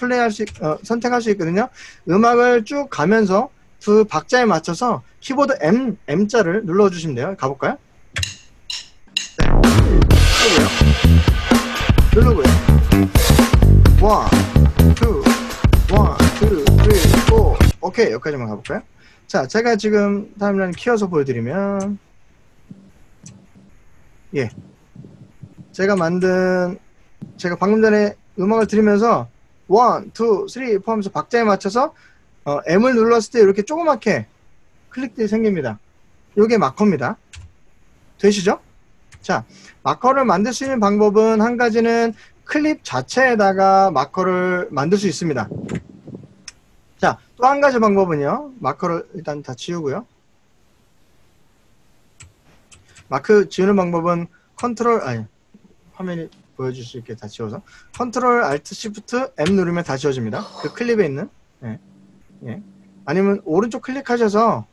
선택할 수 있거든요. 음악을 쭉 가면서 그 박자에 맞춰서 키보드 M자를 눌러주시면 돼요. 가볼까요? 네. 누르고요. 1, 2, 3, 4. 오케이, 여기까지만 가볼까요? 자, 제가 지금 타임라인 키워서 보여드리면, 예. 제가 방금 전에 음악을 들으면서 1, 2, 3, 4 하면서 박자에 맞춰서 M을 눌렀을 때 이렇게 조그맣게 클릭들이 생깁니다. 이게 마커입니다. 되시죠? 자, 마커를 만들 수 있는 방법은 한 가지는 클립 자체에다가 마커를 만들 수 있습니다. 자, 또 한 가지 방법은요. 마커를 일단 다 지우고요. 마크 지우는 방법은 화면이 보여줄 수 있게 다 지워서 컨트롤 알트 시프트 M 누르면 다 지워집니다. 그 클립에 있는. 예. 예. 아니면 오른쪽 클릭하셔서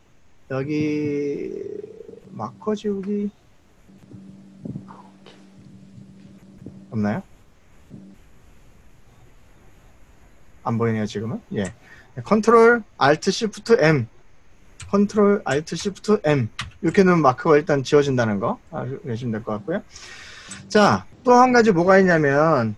여기 마커 지우기 없나요? 안 보이네요, 지금은. 예. 컨트롤 알트 시프트 M. 컨트롤 알트 시프트 M. 이렇게 누르면 마크가 일단 지워진다는 거 알려주시면 될 것 같고요. 자, 또 한 가지 뭐가 있냐면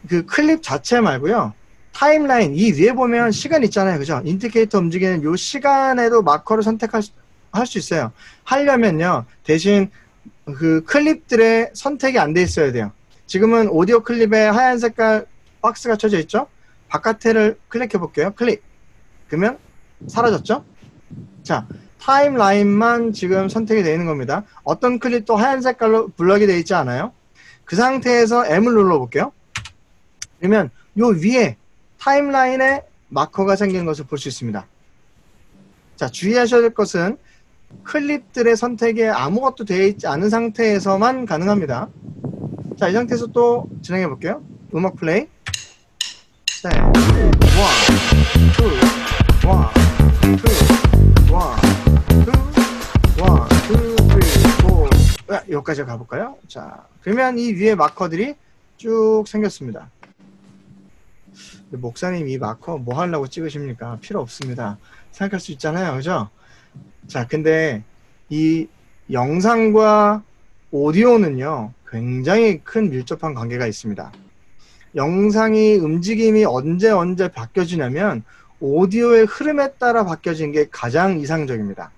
그 클립 자체 말고요. 타임라인 이 위에 보면 시간 있잖아요. 그죠? 인디케이터 움직이는 요 시간에도 마커를 선택할 수 있어요. 하려면요. 대신 그 클립들의 선택이 안 돼 있어야 돼요. 지금은 오디오 클립에 하얀 색깔 박스가 쳐져 있죠? 바깥에를 클릭해 볼게요. 클릭. 그러면 사라졌죠? 자, 타임라인만 지금 선택이 되어 있는 겁니다. 어떤 클립도 하얀 색깔로 블럭이 되어 있지 않아요? 그 상태에서 M을 눌러볼게요. 그러면 요 위에 타임라인에 마커가 생기는 것을 볼 수 있습니다. 자, 주의하셔야 될 것은 클립들의 선택에 아무것도 되어 있지 않은 상태에서만 가능합니다. 자, 이 상태에서 또 진행해 볼게요. 음악 플레이. 네. 1, 2, 1, 2, 1, 2, 3, 4. 여기까지 가볼까요? 자, 그러면 이 위에 마커들이 쭉 생겼습니다. 목사님 이 마커 뭐 하려고 찍으십니까? 필요 없습니다. 생각할 수 있잖아요. 그죠? 자, 근데 이 영상과 오디오는요, 굉장히 큰 밀접한 관계가 있습니다. 영상이 움직임이 언제 바뀌어지냐면 오디오의 흐름에 따라 바뀌어진 게 가장 이상적입니다.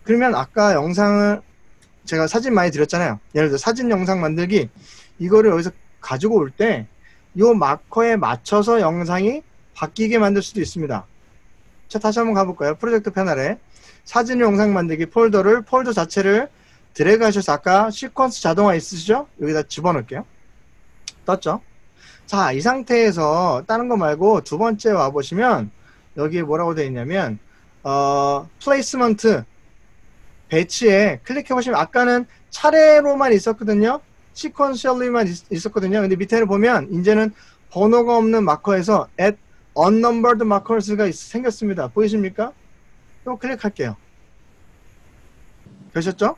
그러면 아까 영상을 제가 사진 많이 드렸잖아요. 예를 들어 사진 영상 만들기 이거를 여기서 가지고 올 때 이 마커에 맞춰서 영상이 바뀌게 만들 수도 있습니다. 자, 다시 한번 가볼까요? 프로젝트 패널에 사진 영상 만들기 폴더 자체를 드래그 하셔서 아까 시퀀스 자동화 있으시죠? 여기다 집어넣을게요. 떴죠? 자, 이 상태에서 다른 거 말고 두 번째 와보시면 여기에 뭐라고 되어 있냐면 플레이스먼트 배치에 클릭해보시면 아까는 차례로만 있었거든요. 시퀀셜리만 있었거든요. 근데 밑에를 보면 이제는 번호가 없는 마커에서 at unnumbered markers가 생겼습니다. 보이십니까? 또 클릭할게요. 되셨죠?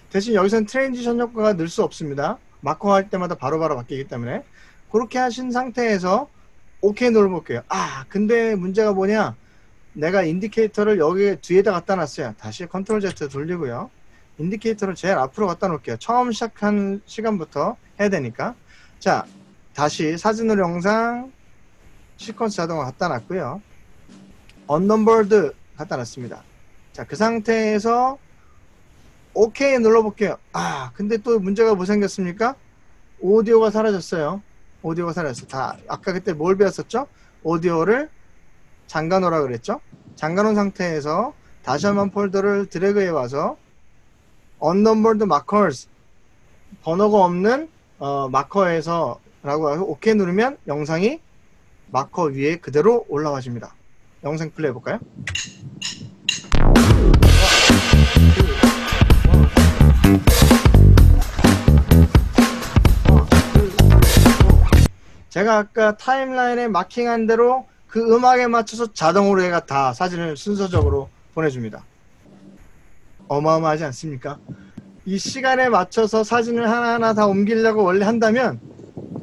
대신 여기서는 트랜지션 효과가 늘 수 없습니다. 마커 할 때마다 바로바로 바뀌기 때문에 그렇게 하신 상태에서 OK 눌러볼게요. 근데 문제가 뭐냐? 내가 인디케이터를 여기 뒤에다 갖다 놨어요. 다시 컨트롤 Z 돌리고요. 인디케이터를 제일 앞으로 갖다 놓을게요. 처음 시작한 시간부터 해야 되니까. 자, 다시 사진으로 영상 시퀀스 자동화 갖다 놨고요. unnumbered 갖다 놨습니다. 자, 그 상태에서 OK 눌러볼게요. 근데 또 문제가 뭐 생겼습니까? 오디오가 사라졌어요. 오디오가 사라졌어요. 아까 그때 뭘 배웠었죠? 오디오를 잠가 놓으라 그랬죠? 잠가 놓은 상태에서 다시 한번 폴더를 드래그해 와서 unnumbered markers 번호가 없는 마커에서 라고 하고 OK 누르면 영상이 마커 위에 그대로 올라가집니다. 영상 플레이 해볼까요? 제가 아까 타임라인에 마킹한 대로 그 음악에 맞춰서 자동으로 얘가 다 사진을 순서적으로 보내줍니다. 어마어마하지 않습니까? 이 시간에 맞춰서 사진을 하나하나 다 옮기려고 원래 한다면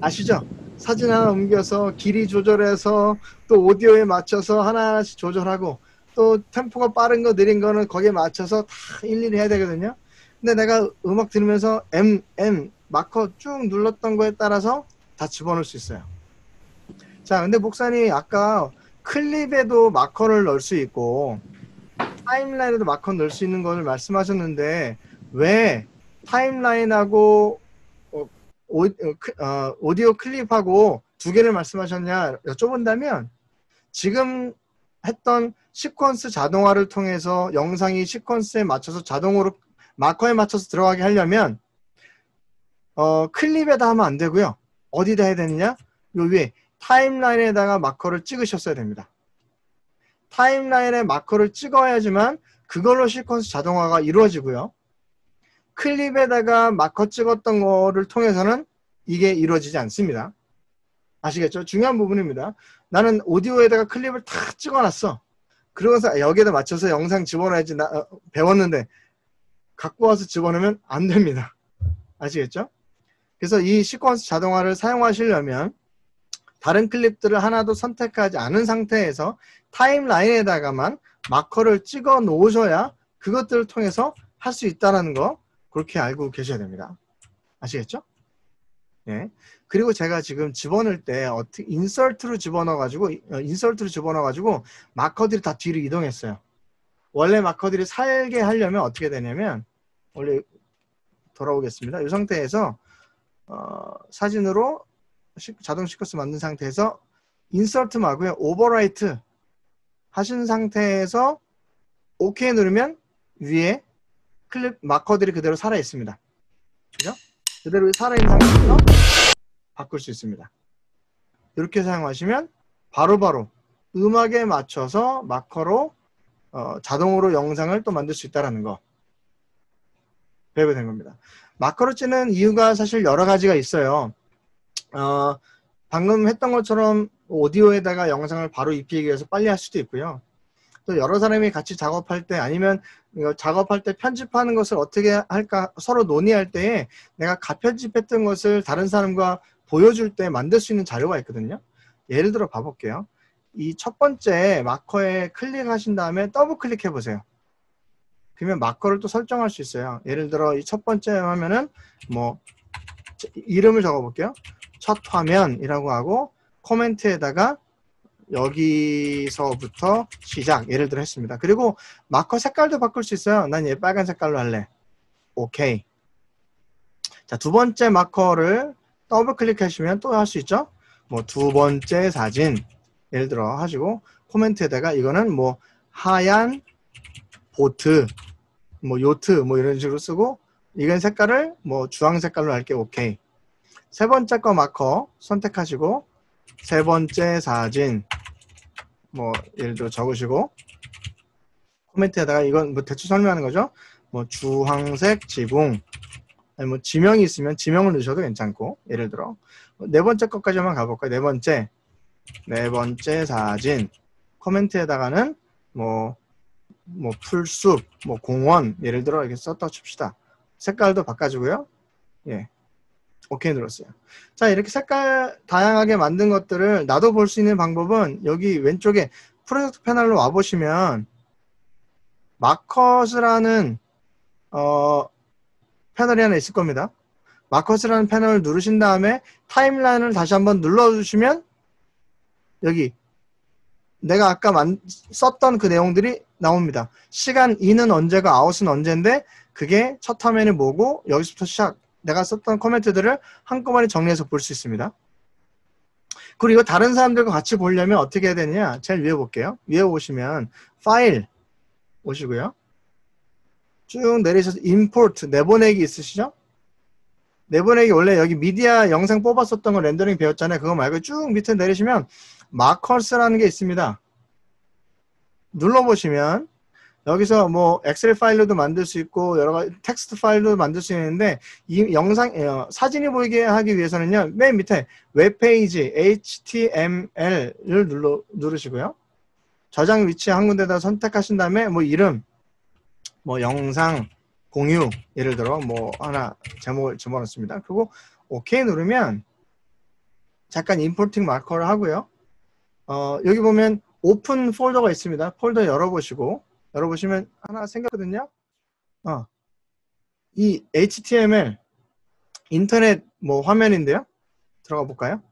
아시죠? 사진 하나 옮겨서 길이 조절해서 또 오디오에 맞춰서 하나하나씩 조절하고 또 템포가 빠른 거 느린 거는 거기에 맞춰서 다 일일이 해야 되거든요. 근데 내가 음악 들으면서 M 마커 쭉 눌렀던 거에 따라서 다 집어넣을 수 있어요. 자, 근데 목사님 아까 클립에도 마커를 넣을 수 있고 타임라인에도 마커 넣을 수 있는 것을 말씀하셨는데 왜 타임라인하고 오디오 클립하고 두 개를 말씀하셨냐 여쭤본다면 지금 했던 시퀀스 자동화를 통해서 영상이 시퀀스에 맞춰서 자동으로 마커에 맞춰서 들어가게 하려면 클립에다 하면 안 되고요. 어디다 해야 되느냐? 요 위에 타임라인에다가 마커를 찍으셨어야 됩니다. 타임라인에 마커를 찍어야지만 그걸로 시퀀스 자동화가 이루어지고요. 클립에다가 마커 찍었던 거를 통해서는 이게 이루어지지 않습니다. 아시겠죠? 중요한 부분입니다. 나는 오디오에다가 클립을 탁 찍어놨어. 그러고서 여기에다 맞춰서 영상 집어넣어야지 배웠는데 갖고 와서 집어넣으면 안 됩니다. 아시겠죠? 그래서 이 시퀀스 자동화를 사용하시려면 다른 클립들을 하나도 선택하지 않은 상태에서 타임라인에다가만 마커를 찍어 놓으셔야 그것들을 통해서 할 수 있다는 거 그렇게 알고 계셔야 됩니다. 아시겠죠? 네. 그리고 제가 지금 집어넣을 때 어떻게 인서트로 집어넣어가지고 마커들이 다 뒤로 이동했어요. 원래 마커들이 살게 하려면 어떻게 되냐면 원래 돌아오겠습니다. 이 상태에서 사진으로 자동 시퀀스 만든 상태에서 인서트 마고요. 오버라이트 하신 상태에서 OK 누르면 위에 클립 마커들이 그대로 살아 있습니다. 그죠? 그대로 살아있는 상태에서 바꿀 수 있습니다. 이렇게 사용하시면 바로바로 음악에 맞춰서 마커로 자동으로 영상을 또 만들 수 있다는 거 배우게 된 겁니다. 마커로 찌는 이유가 사실 여러 가지가 있어요. 방금 했던 것처럼 오디오에다가 영상을 바로 입히기 위해서 빨리 할 수도 있고요. 또 여러 사람이 같이 작업할 때 아니면 작업할 때 편집하는 것을 어떻게 할까 서로 논의할 때에 내가 가편집했던 것을 다른 사람과 보여줄 때 만들 수 있는 자료가 있거든요. 예를 들어 봐볼게요. 이 첫 번째 마커에 클릭하신 다음에 더블 클릭해 보세요. 그러면 마커를 또 설정할 수 있어요. 예를 들어 이 첫 번째 하면은 뭐 이름을 적어 볼게요. 첫 화면이라고 하고 코멘트에다가 여기서부터 시작 예를 들어 했습니다. 그리고 마커 색깔도 바꿀 수 있어요. 난 얘 빨간 색깔로 할래. 오케이. 자, 두 번째 마커를 더블 클릭하시면 또 할 수 있죠. 뭐 두 번째 사진 예를 들어 하시고 코멘트에다가 이거는 뭐 하얀 보트 뭐 요트 뭐 이런 식으로 쓰고 이건 색깔을 뭐 주황 색깔로 할게. 오케이. 세 번째 거 마커 선택하시고 세 번째 사진 뭐 예를 들어 적으시고 코멘트에다가 이건 뭐 대충 설명하는 거죠. 뭐 주황색 지붕 아니 뭐 지명이 있으면 지명을 넣으셔도 괜찮고 예를 들어 네 번째 것까지만 가볼까요? 네 번째 사진 코멘트에다가는 뭐 풀숲 뭐 공원 예를 들어 이렇게 썼다 칩시다. 색깔도 바꿔주고요. 예. 오케이 눌렀어요. 자, 이렇게 색깔 다양하게 만든 것들을 나도 볼 수 있는 방법은 여기 왼쪽에 프로젝트 패널로 와보시면 마커스라는 패널이 하나 있을 겁니다. 마커스라는 패널을 누르신 다음에 타임라인을 다시 한번 눌러주시면 여기 내가 아까 썼던 그 내용들이 나옵니다. 시간 in은 언제고 out은 언제인데 그게 첫 화면이 뭐고 여기서부터 시작 내가 썼던 코멘트들을 한꺼번에 정리해서 볼 수 있습니다. 그리고 다른 사람들과 같이 보려면 어떻게 해야 되느냐? 제일 위에 볼게요. 위에 오시면 파일 오시고요. 쭉 내리셔서 import 내보내기 있으시죠? 내보내기 원래 여기 미디어 영상 뽑았었던 거 렌더링 배웠잖아요. 그거 말고 쭉 밑에 내리시면 마커스라는 게 있습니다. 눌러보시면 여기서 뭐 엑셀 파일로도 만들 수 있고 여러 가지 텍스트 파일로도 만들 수 있는데 이 영상 사진이 보이게 하기 위해서는요. 맨 밑에 웹페이지 HTML을 누르시고요. 저장 위치 한 군데다 선택하신 다음에 뭐 이름 뭐 영상 공유 예를 들어 뭐 하나 제목을 집어넣습니다. 그리고 OK 누르면 잠깐 임포팅 마커를 하고요. 여기 보면 오픈 폴더가 있습니다. 폴더 열어보시면 하나 생겼거든요. 이 HTML 인터넷 뭐 화면인데요. 들어가 볼까요?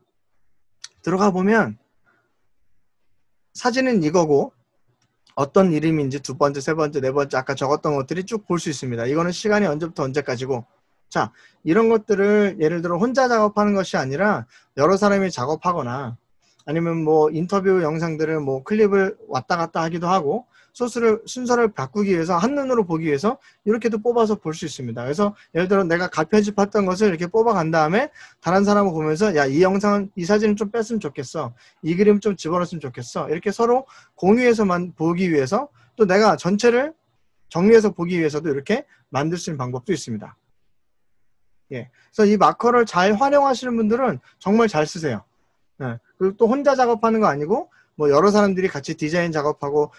들어가 보면 사진은 이거고 어떤 이름인지 두 번째, 세 번째, 네 번째 아까 적었던 것들이 쭉 볼 수 있습니다. 이거는 시간이 언제부터 언제까지고 자 이런 것들을 예를 들어 혼자 작업하는 것이 아니라 여러 사람이 작업하거나 아니면 뭐 인터뷰 영상들을 뭐 클립을 왔다 갔다 하기도 하고 순서를 바꾸기 위해서 한눈으로 보기 위해서 이렇게도 뽑아서 볼 수 있습니다. 그래서 예를 들어 내가 가편집했던 것을 이렇게 뽑아간 다음에 다른 사람을 보면서 야, 이 영상은 이 사진을 좀 뺐으면 좋겠어. 이 그림 좀 집어넣었으면 좋겠어. 이렇게 서로 공유해서만 보기 위해서 또 내가 전체를 정리해서 보기 위해서도 이렇게 만들 수 있는 방법도 있습니다. 예. 그래서 이 마커를 잘 활용하시는 분들은 정말 잘 쓰세요. 예. 그리고 또 혼자 작업하는 거 아니고 뭐 여러 사람들이 같이 디자인 작업하고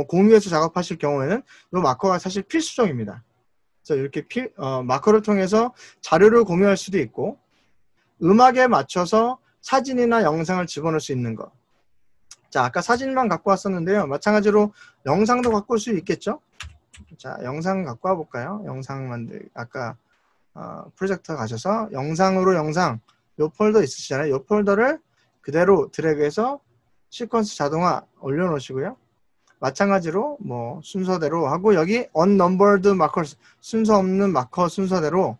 공유해서 작업하실 경우에는 이 마커가 사실 필수적입니다. 그래서 이렇게 마커를 통해서 자료를 공유할 수도 있고 음악에 맞춰서 사진이나 영상을 집어넣을 수 있는 것. 자, 아까 사진만 갖고 왔었는데요. 마찬가지로 영상도 갖고 올 수 있겠죠? 자, 영상 갖고 와볼까요? 영상 아까 프로젝터 가셔서 영상으로 영상 요 폴더 있으시잖아요. 요 폴더를 그대로 드래그해서 시퀀스 자동화 올려놓으시고요. 마찬가지로 뭐 순서대로 하고 여기 unnumbered markers 순서 없는 마커 순서대로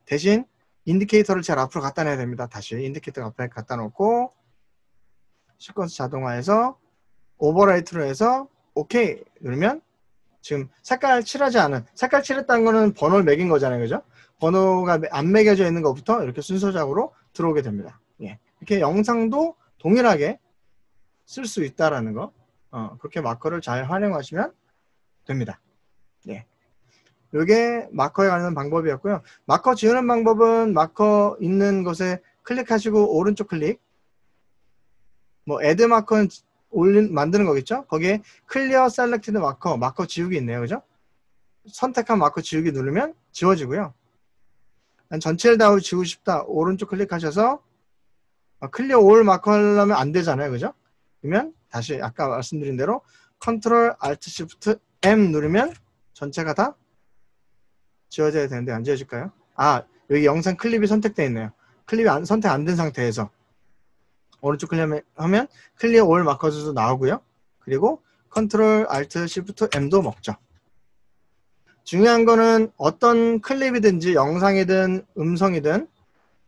대신 인디케이터를 제일 앞으로 갖다 놔야 됩니다. 다시 인디케이터 앞에 갖다 놓고 시퀀스 자동화해서 오버라이트로 해서 오케이 누르면 지금 색깔 칠했다는 거는 번호를 매긴 거잖아요. 그죠? 번호가 안 매겨져 있는 것부터 이렇게 순서적으로 들어오게 됩니다. 예. 이렇게 영상도 동일하게 쓸 수 있다라는 거. 그렇게 마커를 잘 활용하시면 됩니다. 예. 이게 마커에 관한 방법이었고요. 마커 지우는 방법은 마커 있는 곳에 클릭하시고 오른쪽 클릭. 뭐 애드 마커는 만드는 거겠죠? 거기에 클리어 셀렉티드 마커 지우기 있네요. 그죠? 선택한 마커 지우기 누르면 지워지고요. 전체를 다 지우고 싶다. 오른쪽 클릭하셔서 클리어 올 마커 하려면 안 되잖아요. 그죠? 그러면 다시 아까 말씀드린 대로 컨트롤 알트 시프트 M 누르면 전체가 다 지워져야 되는데 안 지워질까요? 여기 영상 클립이 선택되어 있네요. 클립이 선택 안 된 상태에서 오른쪽 클릭하면 클리어 올 마커즈도 나오고요. 그리고 컨트롤 알트 시프트 M도 먹죠. 중요한 거는 어떤 클립이든지 영상이든 음성이든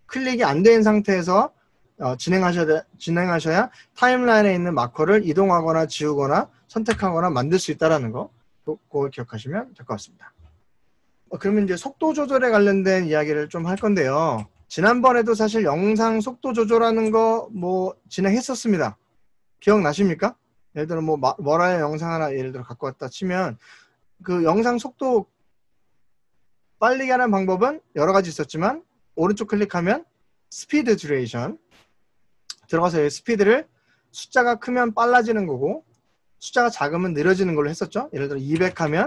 클릭이 안 된 상태에서 진행하셔야 타임라인에 있는 마커를 이동하거나 지우거나 선택하거나 만들 수 있다는 거. 그걸 기억하시면 될 것 같습니다. 그러면 이제 속도 조절에 관련된 이야기를 좀 할 건데요. 지난번에도 사실 영상 속도 조절하는 거 뭐 진행했었습니다. 기억나십니까? 예를 들어 뭐 뭐라의 영상 하나 예를 들어 갖고 왔다 치면 그 영상 속도 빨리 하는 방법은 여러 가지 있었지만 오른쪽 클릭하면 스피드 듀레이션 들어가서 스피드를 숫자가 크면 빨라지는 거고 숫자가 작으면 느려지는 걸로 했었죠. 예를 들어 200 하면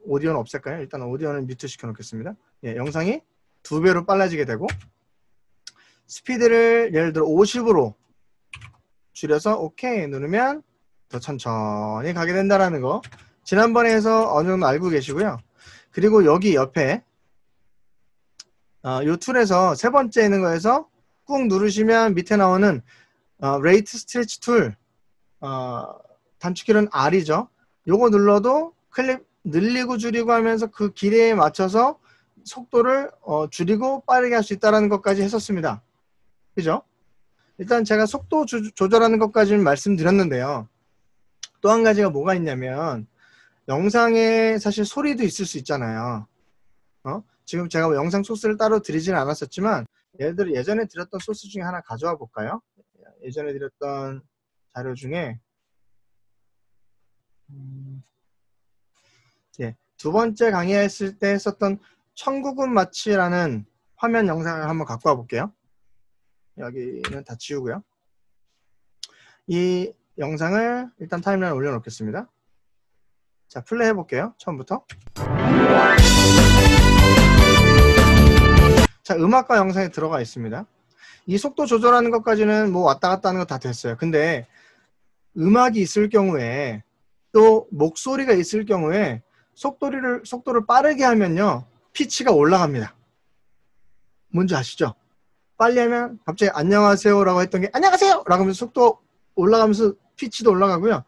오디오는 없앨까요? 일단 오디오는 뮤트 시켜 놓겠습니다. 예, 영상이 2배로 빨라지게 되고 스피드를 예를 들어 50으로 줄여서 오케이 누르면 더 천천히 가게 된다는 거 지난번에 해서 어느 정도 알고 계시고요. 그리고 여기 옆에 이 툴에서 세 번째 있는 거에서 꾹 누르시면 밑에 나오는 레이트 스트레치 툴 단축키는 R이죠. 요거 눌러도 클립 늘리고 줄이고 하면서 그 길이에 맞춰서 속도를 줄이고 빠르게 할 수 있다는 것까지 했었습니다. 그죠? 일단 제가 속도 조절하는 것까지는 말씀드렸는데요. 또 한 가지가 뭐가 있냐면 영상에 사실 소리도 있을 수 있잖아요. 지금 제가 영상 소스를 따로 드리지는 않았었지만 예를 들어 예전에 드렸던 소스 중에 하나 가져와 볼까요? 예전에 드렸던 자료 중에 두 번째 강의했을 때 했었던 천국은 마치라는 화면 영상을 한번 갖고 와 볼게요. 여기는 다 지우고요. 이 영상을 일단 타임라인에 올려놓겠습니다. 자, 플레이 해볼게요. 처음부터. 자, 음악과 영상이 들어가 있습니다. 이 속도 조절하는 것까지는 뭐 왔다 갔다 하는 거 다 됐어요. 근데 음악이 있을 경우에 또 목소리가 있을 경우에 속도를 빠르게 하면요. 피치가 올라갑니다. 뭔지 아시죠? 빨리 하면 갑자기 안녕하세요 라고 했던 게 안녕하세요 라고 하면서 속도 올라가면서 피치도 올라가고요.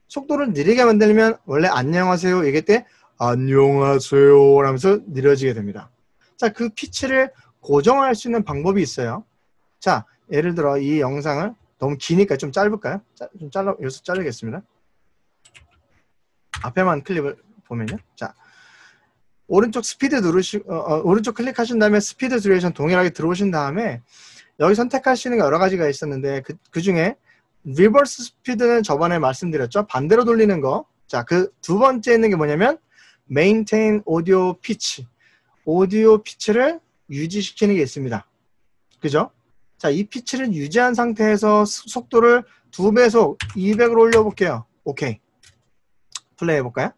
속도를 느리게 만들면 원래 안녕하세요 얘기할 때 안녕하세요 라면서 느려지게 됩니다. 자, 그 피치를 고정할 수 있는 방법이 있어요. 자, 예를 들어 이 영상을 너무 기니까 좀 짧을까요? 좀 여기서 자르겠습니다. 앞에만 클립을 보면요. 자, 오른쪽 스피드 오른쪽 클릭하신 다음에 스피드 듀레이션 동일하게 들어오신 다음에 여기 선택할 수 있는 게 여러 가지가 있었는데 그 중에 리버스 스피드는 저번에 말씀드렸죠. 반대로 돌리는 거. 자, 그 두 번째 있는 게 뭐냐면 maintain audio pitch. 오디오 피치를 유지시키는 게 있습니다. 그죠? 자, 이 피치를 유지한 상태에서 속도를 2배속 200으로 올려볼게요. 오케이. 플레이 해볼까요?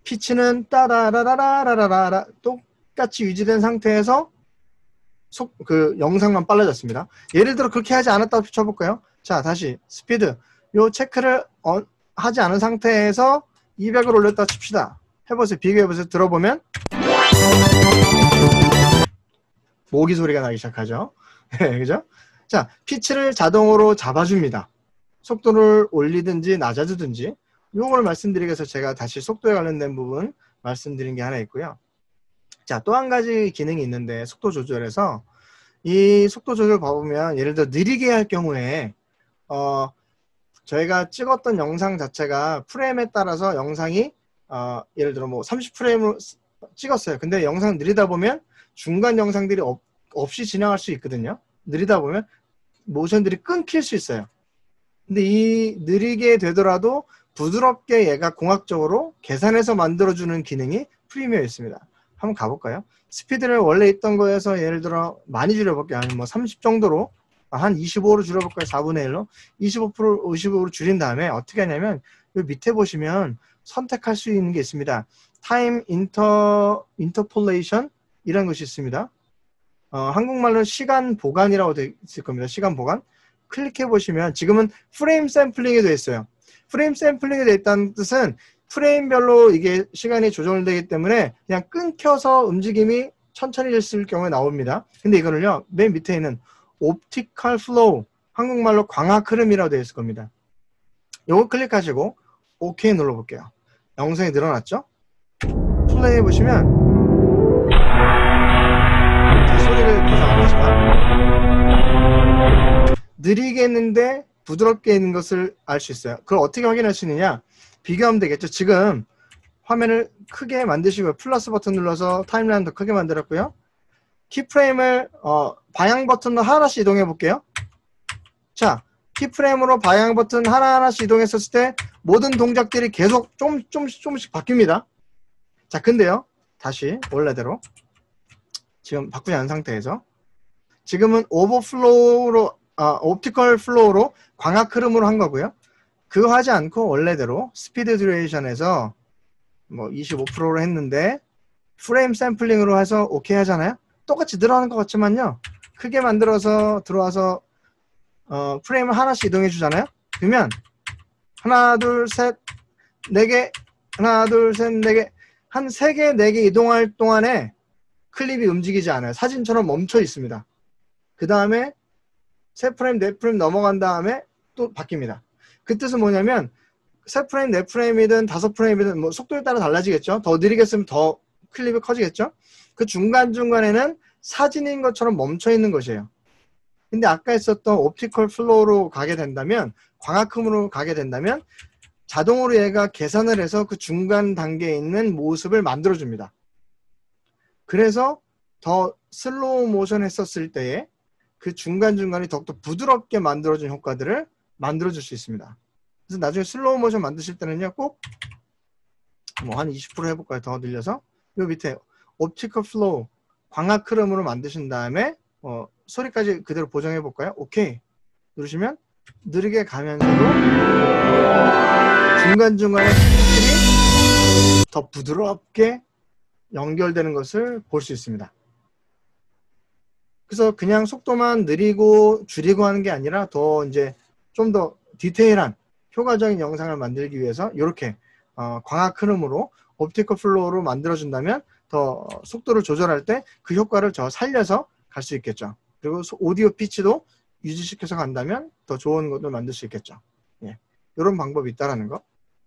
피치는 따라라라라라라 똑같이 유지된 상태에서 그 영상만 빨라졌습니다. 예를 들어 그렇게 하지 않았다고 쳐볼까요? 자, 다시 스피드 요 체크를 하지 않은 상태에서 200을 올렸다 칩시다. 해보세요. 비교해보세요. 들어보면 모기 소리가 나기 시작하죠. 네, 그죠? 자, 피치를 자동으로 잡아줍니다. 속도를 올리든지 낮아주든지 이걸 말씀드리기 위해서 제가 다시 속도에 관련된 부분 말씀드린 게 하나 있고요. 자, 또 한 가지 기능이 있는데 속도 조절에서 이 속도 조절 봐보면 예를 들어 느리게 할 경우에 저희가 찍었던 영상 자체가 프레임에 따라서 영상이 예를 들어 뭐 30프레임으로 찍었어요. 근데 영상 느리다 보면 중간 영상들이 없이 진행할 수 있거든요. 느리다 보면 모션들이 끊길 수 있어요. 근데 이 느리게 되더라도 부드럽게 얘가 공학적으로 계산해서 만들어주는 기능이 프리미어에 있습니다. 한번 가볼까요? 스피드를 원래 있던 거에서 예를 들어 많이 줄여볼게요. 한 뭐 30 정도로 한 25로 줄여볼까요? 4분의 1로 25% 줄인 다음에 어떻게 하냐면 여기 밑에 보시면 선택할 수 있는 게 있습니다. 타임 인터폴레이션 이라는 것이 있습니다. 한국말로 시간 보관이라고 되어 있을 겁니다. 시간 보관. 클릭해 보시면 지금은 프레임 샘플링이 되어 있어요. 프레임 샘플링이 되어 있다는 뜻은 프레임별로 이게 시간이 조정되기 때문에 그냥 끊겨서 움직임이 천천히 됐을 경우에 나옵니다. 근데 이거는요, 맨 밑에 있는 옵티컬 플로우, 한국말로 광학 흐름이라고 되어 있을 겁니다. 요거 클릭하시고 OK 눌러볼게요. 영상이 늘어났죠? 플레이 해보시면 소리를 보지 않았지만 느리게 했는데 부드럽게 있는 것을 알 수 있어요. 그걸 어떻게 확인할 수 있느냐? 비교하면 되겠죠. 지금 화면을 크게 만드시고요. 플러스 버튼 눌러서 타임라인 더 크게 만들었고요. 키프레임을 방향 버튼으로 하나씩 이동해 볼게요. 자, 키프레임으로 방향 버튼 하나하나씩 이동했었을 때 모든 동작들이 계속 조금씩 바뀝니다. 자, 근데요. 다시 원래대로 지금 바꾸지 않은 상태에서 지금은 오버플로우로 옵티컬 플로우로 광학 흐름으로 한 거고요. 그거 하지 않고 원래대로 스피드 듀레이션에서 뭐 25%로 했는데 프레임 샘플링으로 해서 오케이 하잖아요. 똑같이 늘어나는 것 같지만요. 크게 만들어서 들어와서 프레임을 하나씩 이동해 주잖아요. 그러면 하나 둘 셋 네 개 하나 둘 셋 네 개 한 3개 4개 이동할 동안에 클립이 움직이지 않아요. 사진처럼 멈춰 있습니다. 그 다음에 3프레임 4프레임 넘어간 다음에 또 바뀝니다. 그 뜻은 뭐냐면 3프레임 4프레임이든 5프레임이든 뭐 속도에 따라 달라지겠죠. 더 느리게 쓰면 더 클립이 커지겠죠. 그 중간중간에는 사진인 것처럼 멈춰 있는 것이에요. 근데 아까 있었던 옵티컬 플로우로 가게 된다면 광학음으로 가게 된다면 자동으로 얘가 계산을 해서 그 중간 단계에 있는 모습을 만들어줍니다. 그래서 더 슬로우 모션 했었을 때에 그 중간중간이 더욱더 부드럽게 만들어준 효과들을 만들어줄 수 있습니다. 그래서 나중에 슬로우 모션 만드실 때는요, 꼭 뭐 한 20% 해볼까요? 더 늘려서 요 밑에 옵티컬 플로우 광학 흐름으로 만드신 다음에 소리까지 그대로 보정해 볼까요? 오케이 누르시면 느리게 가면서도 중간중간에 피들이 더 부드럽게 연결되는 것을 볼 수 있습니다. 그래서 그냥 속도만 느리고 줄이고 하는 게 아니라 더 이제 좀 더 디테일한 효과적인 영상을 만들기 위해서 이렇게 광학 흐름으로 옵티컬 플로우로 만들어준다면 더 속도를 조절할 때 그 효과를 더 살려서 갈 수 있겠죠. 그리고 오디오 피치도 유지시켜서 간다면 더 좋은 것을 만들 수 있겠죠. 예. 이런 방법이 있다는 거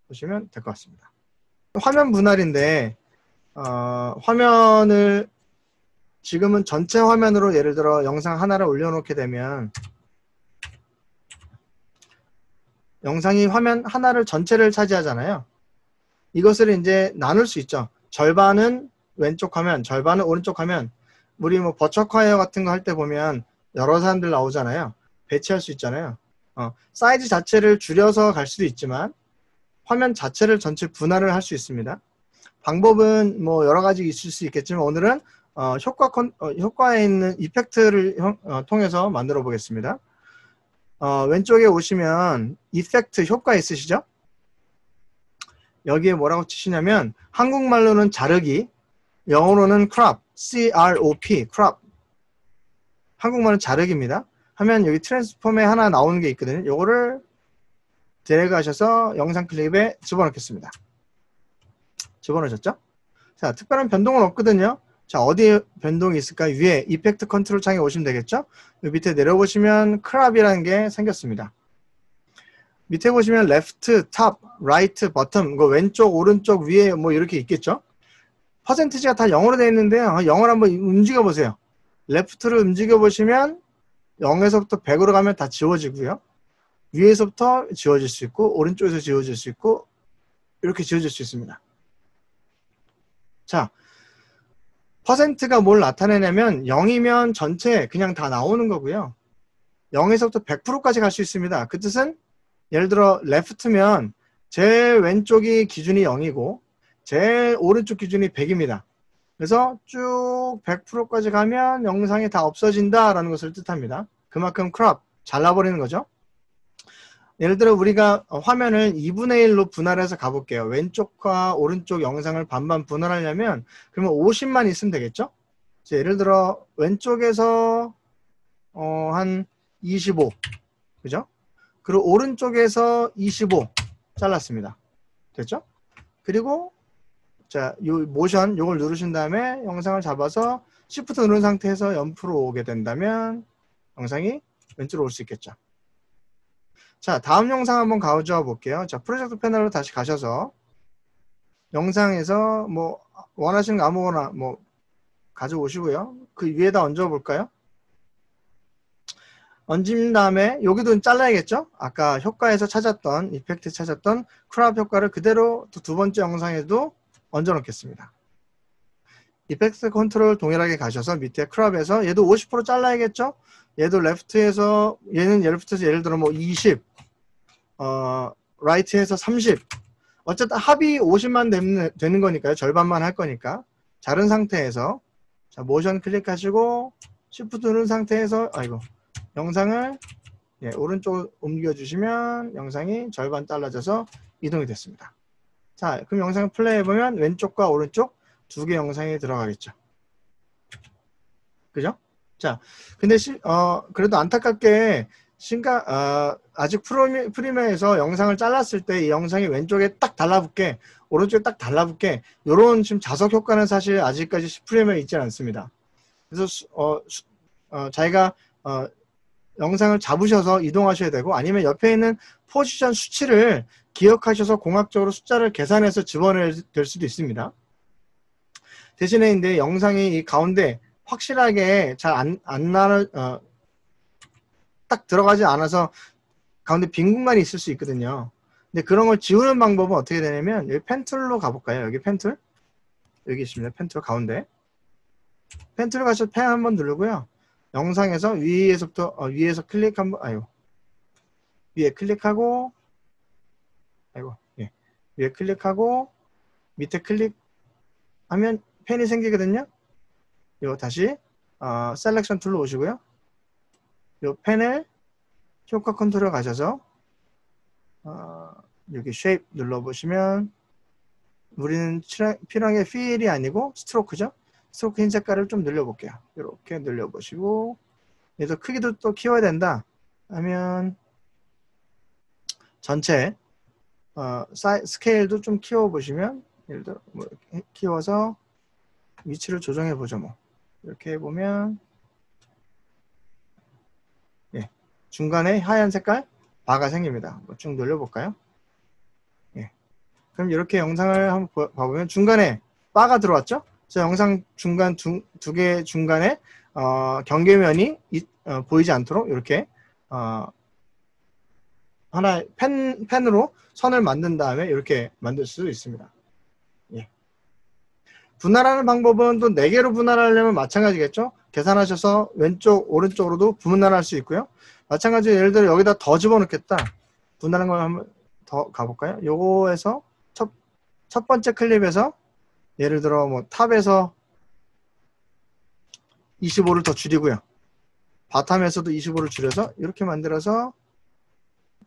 보시면 될 것 같습니다. 화면 분할인데 화면을 지금은 전체 화면으로 예를 들어 영상 하나를 올려놓게 되면 영상이 화면 하나를 전체를 차지하잖아요. 이것을 이제 나눌 수 있죠. 절반은 왼쪽 화면, 절반은 오른쪽 화면. 우리 뭐 버처콰이어 같은 거 할 때 보면 여러 사람들 나오잖아요. 배치할 수 있잖아요. 사이즈 자체를 줄여서 갈 수도 있지만 화면 자체를 전체 분할을 할 수 있습니다. 방법은 뭐 여러 가지 있을 수 있겠지만 오늘은 효과에 있는 이펙트를 통해서 만들어 보겠습니다. 왼쪽에 오시면 이펙트 효과 있으시죠? 여기에 뭐라고 치시냐면 한국말로는 자르기, 영어로는 crop, C-R-O-P, crop. 한국말은 자르기입니다. 하면 여기 트랜스폼에 하나 나오는 게 있거든요. 요거를 드래그 하셔서 영상 클립에 집어넣겠습니다. 집어넣으셨죠? 자, 특별한 변동은 없거든요. 자, 어디에 변동이 있을까요? 위에 이펙트 컨트롤 창에 오시면 되겠죠? 여기 밑에 내려보시면 크랍이라는 게 생겼습니다. 밑에 보시면 레프트, 탑, 라이트, 버텀, 이거 왼쪽, 오른쪽, 위에 뭐 이렇게 있겠죠? 퍼센티지가 다 0으로 되어 있는데요. 0을 한번 움직여 보세요. 레프트를 움직여 보시면 0에서부터 100으로 가면 다 지워지고요. 위에서부터 지워질 수 있고 오른쪽에서 지워질 수 있고 이렇게 지워질 수 있습니다. 자, 퍼센트가 뭘 나타내냐면 0이면 전체 그냥 다 나오는 거고요. 0에서부터 100%까지 갈 수 있습니다. 그 뜻은 예를 들어 레프트면 제일 왼쪽이 기준이 0이고 제일 오른쪽 기준이 100입니다. 그래서 쭉 100%까지 가면 영상이 다 없어진다 라는 것을 뜻합니다. 그만큼 크롭, 잘라버리는 거죠. 예를 들어 우리가 화면을 2분의 1로 분할해서 가볼게요. 왼쪽과 오른쪽 영상을 반반 분할하려면 그러면 50만 있으면 되겠죠? 예를 들어 왼쪽에서 한 25, 그죠? 그리고 오른쪽에서 25 잘랐습니다. 됐죠? 그리고 자, 요 모션 요걸 누르신 다음에 영상을 잡아서 Shift 누른 상태에서 옆으로 오게 된다면 영상이 왼쪽으로 올 수 있겠죠. 자, 다음 영상 한번 가져와 볼게요. 자, 프로젝트 패널로 다시 가셔서 영상에서 뭐 원하시는 거 아무거나 뭐 가져오시고요. 그 위에다 얹어 볼까요? 얹은 다음에 여기도 잘라야겠죠? 아까 효과에서 찾았던 이펙트 찾았던 크롭 효과를 그대로 또 두 번째 영상에도 얹어 놓겠습니다. 이펙트 컨트롤 동일하게 가셔서 밑에 크롭에서 얘도 50% 잘라야겠죠? 얘도 레프트에서 얘는 레프트에서 예를 들어 뭐 20, 라이트에서 30. 어쨌든 합이 50만 되는 거니까요. 절반만 할 거니까. 자른 상태에서 자, 모션 클릭하시고 Shift 누른 상태에서 영상을 오른쪽으로 옮겨주시면 영상이 절반 잘라져서 이동이 됐습니다. 자, 그럼 영상을 플레이해보면 왼쪽과 오른쪽 두 개 영상이 들어가겠죠. 그죠? 자, 근데 그래도 안타깝게 아직 프리미어에서 영상을 잘랐을 때 이 영상이 왼쪽에 딱 달라붙게 오른쪽에 딱 달라붙게 요런 지금 자석 효과는 사실 아직까지 프리미어에 있지 않습니다. 그래서 자기가 영상을 잡으셔서 이동하셔야 되고 아니면 옆에 있는 포지션 수치를 기억하셔서 공학적으로 숫자를 계산해서 집어낼 수도 있습니다. 대신에 이제 영상이 이 가운데 확실하게 잘 딱 들어가지 않아서 가운데 빈 공간이 있을 수 있거든요. 근데 그런 걸 지우는 방법은 어떻게 되냐면 여기 펜 툴로 가볼까요? 여기 펜 툴 여기 있습니다. 펜 툴 가운데 펜 툴 가셔서 펜 한번 누르고요. 영상에서 위에서부터 위에서 클릭 한번 위에 클릭하고 위에 클릭하고 밑에 클릭하면 펜이 생기거든요. 이거 다시 셀렉션 툴로 오시고요. 이 펜을 효과 컨트롤 가셔서 여기 쉐입 눌러보시면 우리는 필요한 게 필이 아니고 스트로크죠. 스트로크 흰 색깔을 좀 늘려볼게요. 이렇게 늘려보시고 얘도 크기도 또 키워야 된다 하면 전체 스케일도 좀 키워보시면 예를 들어 뭐 이렇게 키워서 위치를 조정해 보죠. 뭐 이렇게 해보면 중간에 하얀 색깔 바가 생깁니다. 쭉 늘려볼까요? 그럼 이렇게 영상을 한번 봐보면 중간에 바가 들어왔죠? 그래서 영상 중간 두 개 중간에 경계면이 보이지 않도록 이렇게 하나의 펜으로 선을 만든 다음에 이렇게 만들 수 있습니다. 예. 분할하는 방법은 또 4개로 분할하려면 마찬가지겠죠. 계산하셔서 왼쪽 오른쪽으로도 분할할 수 있고요. 마찬가지로 예를 들어 여기다 더 집어넣겠다. 분할한 걸 한번 더 가볼까요? 요거에서 첫 번째 클립에서 예를 들어 뭐 탑에서 25를 더 줄이고요. 바텀에서도 25를 줄여서 이렇게 만들어서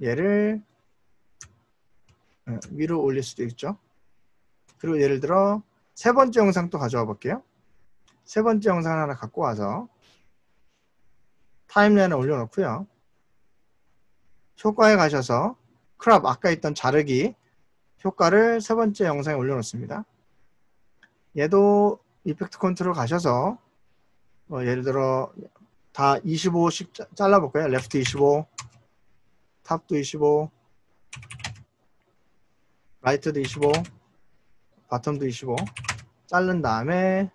얘를 위로 올릴 수도 있죠. 그리고 예를 들어 세 번째 영상 또 가져와 볼게요. 세 번째 영상 하나 갖고 와서 타임라인에 올려놓고요. 효과에 가셔서 크롭 아까 있던 자르기 효과를 세 번째 영상에 올려놓습니다. 얘도 이펙트 컨트롤 가셔서 예를 들어 다 25씩 잘라볼까요? 레프트 25, 탑도 25, 라이트도 25, 바텀도 25 자른 다음에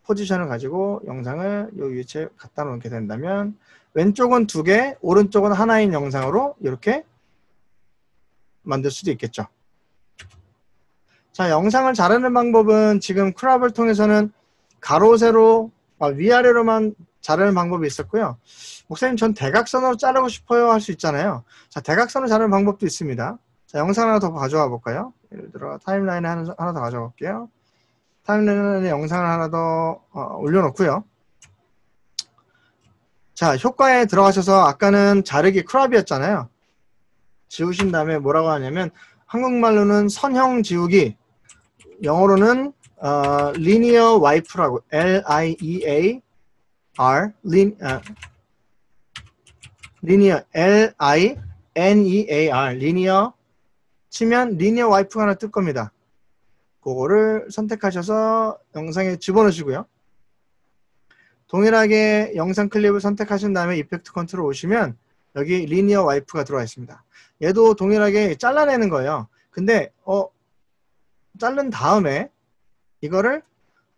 포지션을 가지고 영상을 요 위치에 갖다 놓게 된다면 왼쪽은 2개, 오른쪽은 하나인 영상으로 이렇게 만들 수도 있겠죠. 자, 영상을 자르는 방법은 지금 크롭을 통해서는 가로, 세로, 위아래로만 자르는 방법이 있었고요. 목사님 전 대각선으로 자르고 싶어요 할 수 있잖아요. 자, 대각선으로 자르는 방법도 있습니다. 자, 영상 하나 더 가져와 볼까요? 예를 들어 타임라인에 하나 더 가져와 볼게요. 타임라인에 영상을 하나 더 올려놓고요. 자, 효과에 들어가셔서 아까는 자르기 크롭이었잖아요. 지우신 다음에 뭐라고 하냐면 한국말로는 선형 지우기, 영어로는 linear wipe라고 L-I-E-A-R linear L-I-N-E-A-R linear 치면 linear wipe가 하나 뜰 겁니다. 그거를 선택하셔서 영상에 집어넣으시고요. 동일하게 영상 클립을 선택하신 다음에 이펙트 컨트롤 오시면 여기 리니어 와이프가 들어와 있습니다. 얘도 동일하게 잘라내는 거예요. 근데 자른 다음에 이거를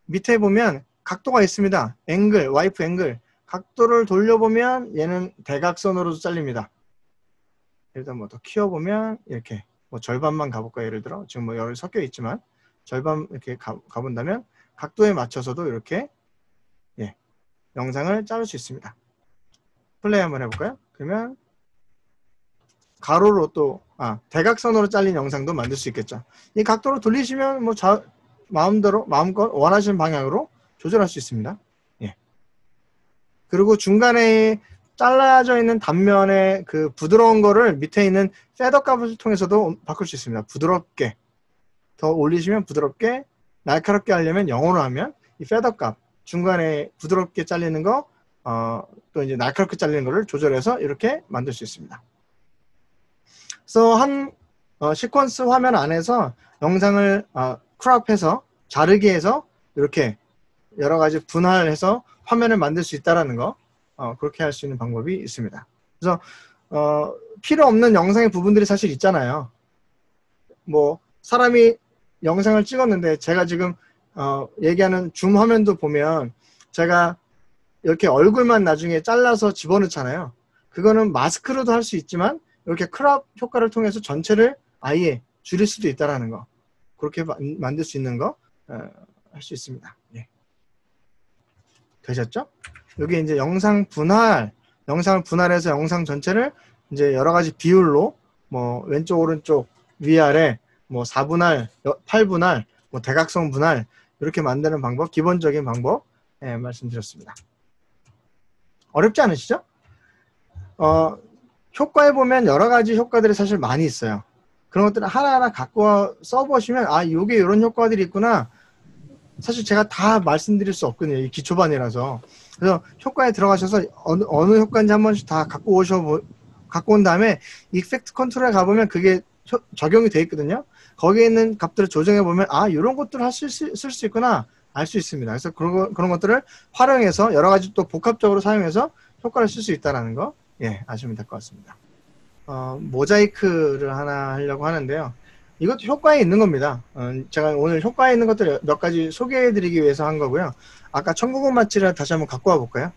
밑에 보면 각도가 있습니다. 앵글, 와이프 앵글. 각도를 돌려보면 얘는 대각선으로도 잘립니다. 일단 뭐 더 키워보면 이렇게 뭐 절반만 가볼까요? 예를 들어 지금 뭐 여러 섞여 있지만 절반 이렇게 가본다면 각도에 맞춰서도 이렇게 영상을 자를 수 있습니다. 플레이 한번 해볼까요? 그러면 가로로 또 대각선으로 잘린 영상도 만들 수 있겠죠. 이 각도로 돌리시면 뭐 마음껏 원하시는 방향으로 조절할 수 있습니다. 예. 그리고 중간에 잘라져 있는 단면의 그 부드러운 거를 밑에 있는 패더 값을 통해서도 바꿀 수 있습니다. 부드럽게 더 올리시면 부드럽게, 날카롭게 하려면 0으로 하면 이 패더 값 중간에 부드럽게 잘리는 거, 또 이제 날카롭게 잘리는 거를 조절해서 이렇게 만들 수 있습니다. 그래서 한 시퀀스 화면 안에서 영상을 크롭해서 자르기 해서 이렇게 여러 가지 분할해서 화면을 만들 수 있다라는 거, 그렇게 할 수 있는 방법이 있습니다. 그래서 필요 없는 영상의 부분들이 사실 있잖아요. 뭐 사람이 영상을 찍었는데 제가 지금 얘기하는 줌 화면도 보면 제가 이렇게 얼굴만 나중에 잘라서 집어넣잖아요. 그거는 마스크로도 할 수 있지만 이렇게 크롭 효과를 통해서 전체를 아예 줄일 수도 있다라는 거, 그렇게 만들 수 있는 거 할 수 있습니다. 예. 되셨죠? 여기 이제 영상을 분할해서 영상 전체를 이제 여러 가지 비율로 뭐 왼쪽 오른쪽 위아래 뭐 4분할 8분할 뭐 대각선 분할 이렇게 만드는 방법, 기본적인 방법 말씀드렸습니다. 어렵지 않으시죠? 효과에 보면 여러 가지 효과들이 사실 많이 있어요. 그런 것들을 하나하나 갖고 써보시면 이게 이런 효과들이 있구나. 사실 제가 다 말씀드릴 수 없거든요. 이 기초반이라서. 그래서 효과에 들어가셔서 어느 효과인지 한 번씩 다 갖고 온 다음에 이펙트 컨트롤에 가보면 그게 적용이 돼 있거든요. 거기에 있는 값들을 조정해 보면 이런 것들을 쓸 수 있구나 알 수 있습니다. 그래서 그런 것들을 활용해서 여러 가지 또 복합적으로 사용해서 효과를 쓸 수 있다는 거 아시면 될 것 같습니다. 모자이크를 하나 하려고 하는데요. 이것도 효과에 있는 겁니다. 제가 오늘 효과에 있는 것들 몇 가지 소개해드리기 위해서 한 거고요. 아까 청구금 마취를 다시 한번 갖고 와 볼까요?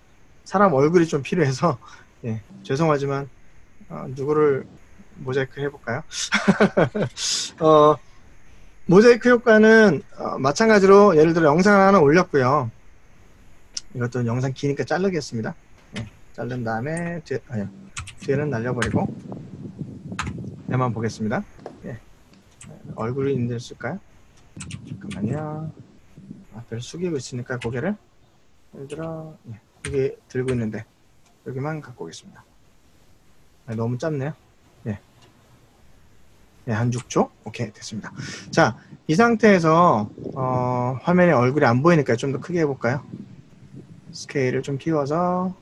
사람 얼굴이 좀 필요해서 예, 죄송하지만 누구를 모자이크 해볼까요? 모자이크 효과는 마찬가지로 예를 들어 영상을 하나 올렸고요. 이것도 영상 기니까 자르겠습니다. 예, 자른 다음에 뒤에는 날려버리고 얘만 보겠습니다. 예. 얼굴이 있을까요? 잠깐만요. 앞을 숙이고 있으니까 고개를 예를 들어 이게 들고 있는데 여기만 갖고 오겠습니다. 너무 짧네요. 예. 예, 한 6초? 오케이, 됐습니다. 자, 이 상태에서 화면에 얼굴이 안 보이니까 좀 더 크게 해볼까요? 스케일을 좀 키워서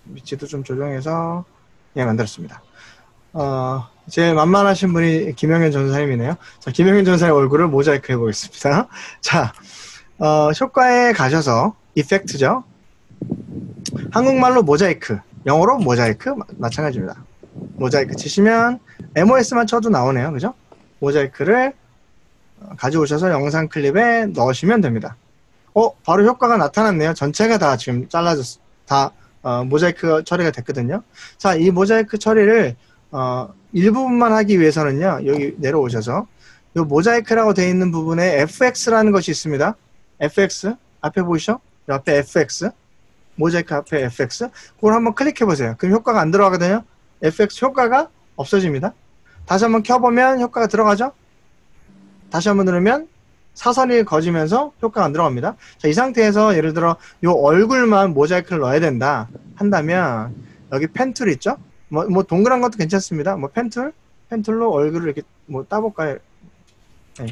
위치도 좀 조정해서 예, 만들었습니다. 제일 만만하신 분이 김영현 전사님이네요. 자, 김영현 전사의 얼굴을 모자이크 해보겠습니다. 자, 효과에 가셔서 이펙트죠. 한국말로 모자이크, 영어로 모자이크 마찬가지입니다. 모자이크 치시면 MOS만 쳐도 나오네요. 그죠? 모자이크를 가져오셔서 영상 클립에 넣으시면 됩니다. 바로 효과가 나타났네요. 전체가 다 지금 잘라졌어. 다 모자이크 처리가 됐거든요. 자, 이 모자이크 처리를 일부분만 하기 위해서는요. 여기 내려오셔서 이 모자이크라고 되어 있는 부분에 FX라는 것이 있습니다. FX 앞에 보이시죠? 이 앞에 FX 모자이크 앞에 FX 그걸 한번 클릭해 보세요. 그럼 효과가 안 들어가거든요. FX 효과가 없어집니다. 다시 한번 켜보면 효과가 들어가죠. 다시 한번 누르면 사선이 거지면서 효과가 안 들어갑니다. 자, 이 상태에서 예를 들어 이 얼굴만 모자이크를 넣어야 된다 한다면 여기 펜툴 있죠? 뭐 동그란 것도 괜찮습니다. 뭐 펜툴로 얼굴을 이렇게 뭐 따볼까요?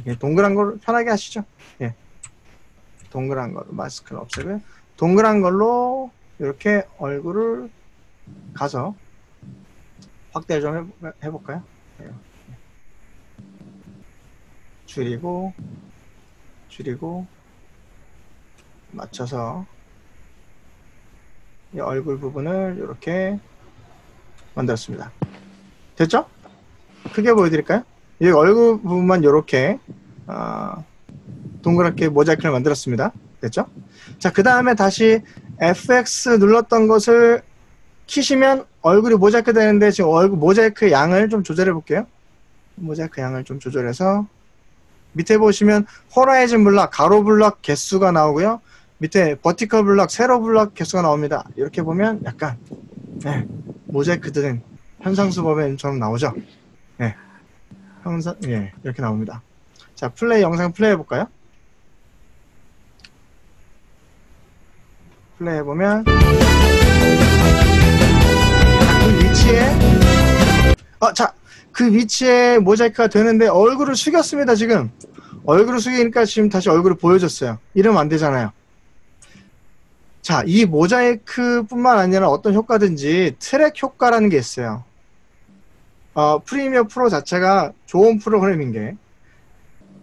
네, 동그란 걸로 편하게 하시죠. 예. 동그란 걸로 마스크를 없애고요. 동그란 걸로 이렇게 얼굴을 가서 확대 좀 해볼까요? 네. 줄이고 맞춰서 이 얼굴 부분을 이렇게 만들었습니다. 됐죠? 크게 보여드릴까요? 이 얼굴 부분만 이렇게 동그랗게 모자이크를 만들었습니다. 됐죠? 자, 그 다음에 다시 FX 눌렀던 것을 키시면 얼굴이 모자이크 되는데 지금 얼굴 모자이크 양을 좀 조절해 볼게요. 모자이크 양을 좀 조절해서 밑에 보시면 호라이즌 블락, 가로 블락 개수가 나오고요. 밑에 버티컬 블락, 세로 블락 개수가 나옵니다. 이렇게 보면 약간 모자이크 된 현상수법에처럼 나오죠. 이렇게 나옵니다. 자, 영상 플레이 해볼까요? 플레이 해보면 그 위치에 모자이크가 되는데 얼굴을 숙였습니다. 지금 얼굴을 숙이니까 지금 다시 얼굴을 보여줬어요. 이러면 안 되잖아요. 자, 이 모자이크 뿐만 아니라 어떤 효과든지 트랙 효과라는 게 있어요. 프리미어 프로 자체가 좋은 프로그램인 게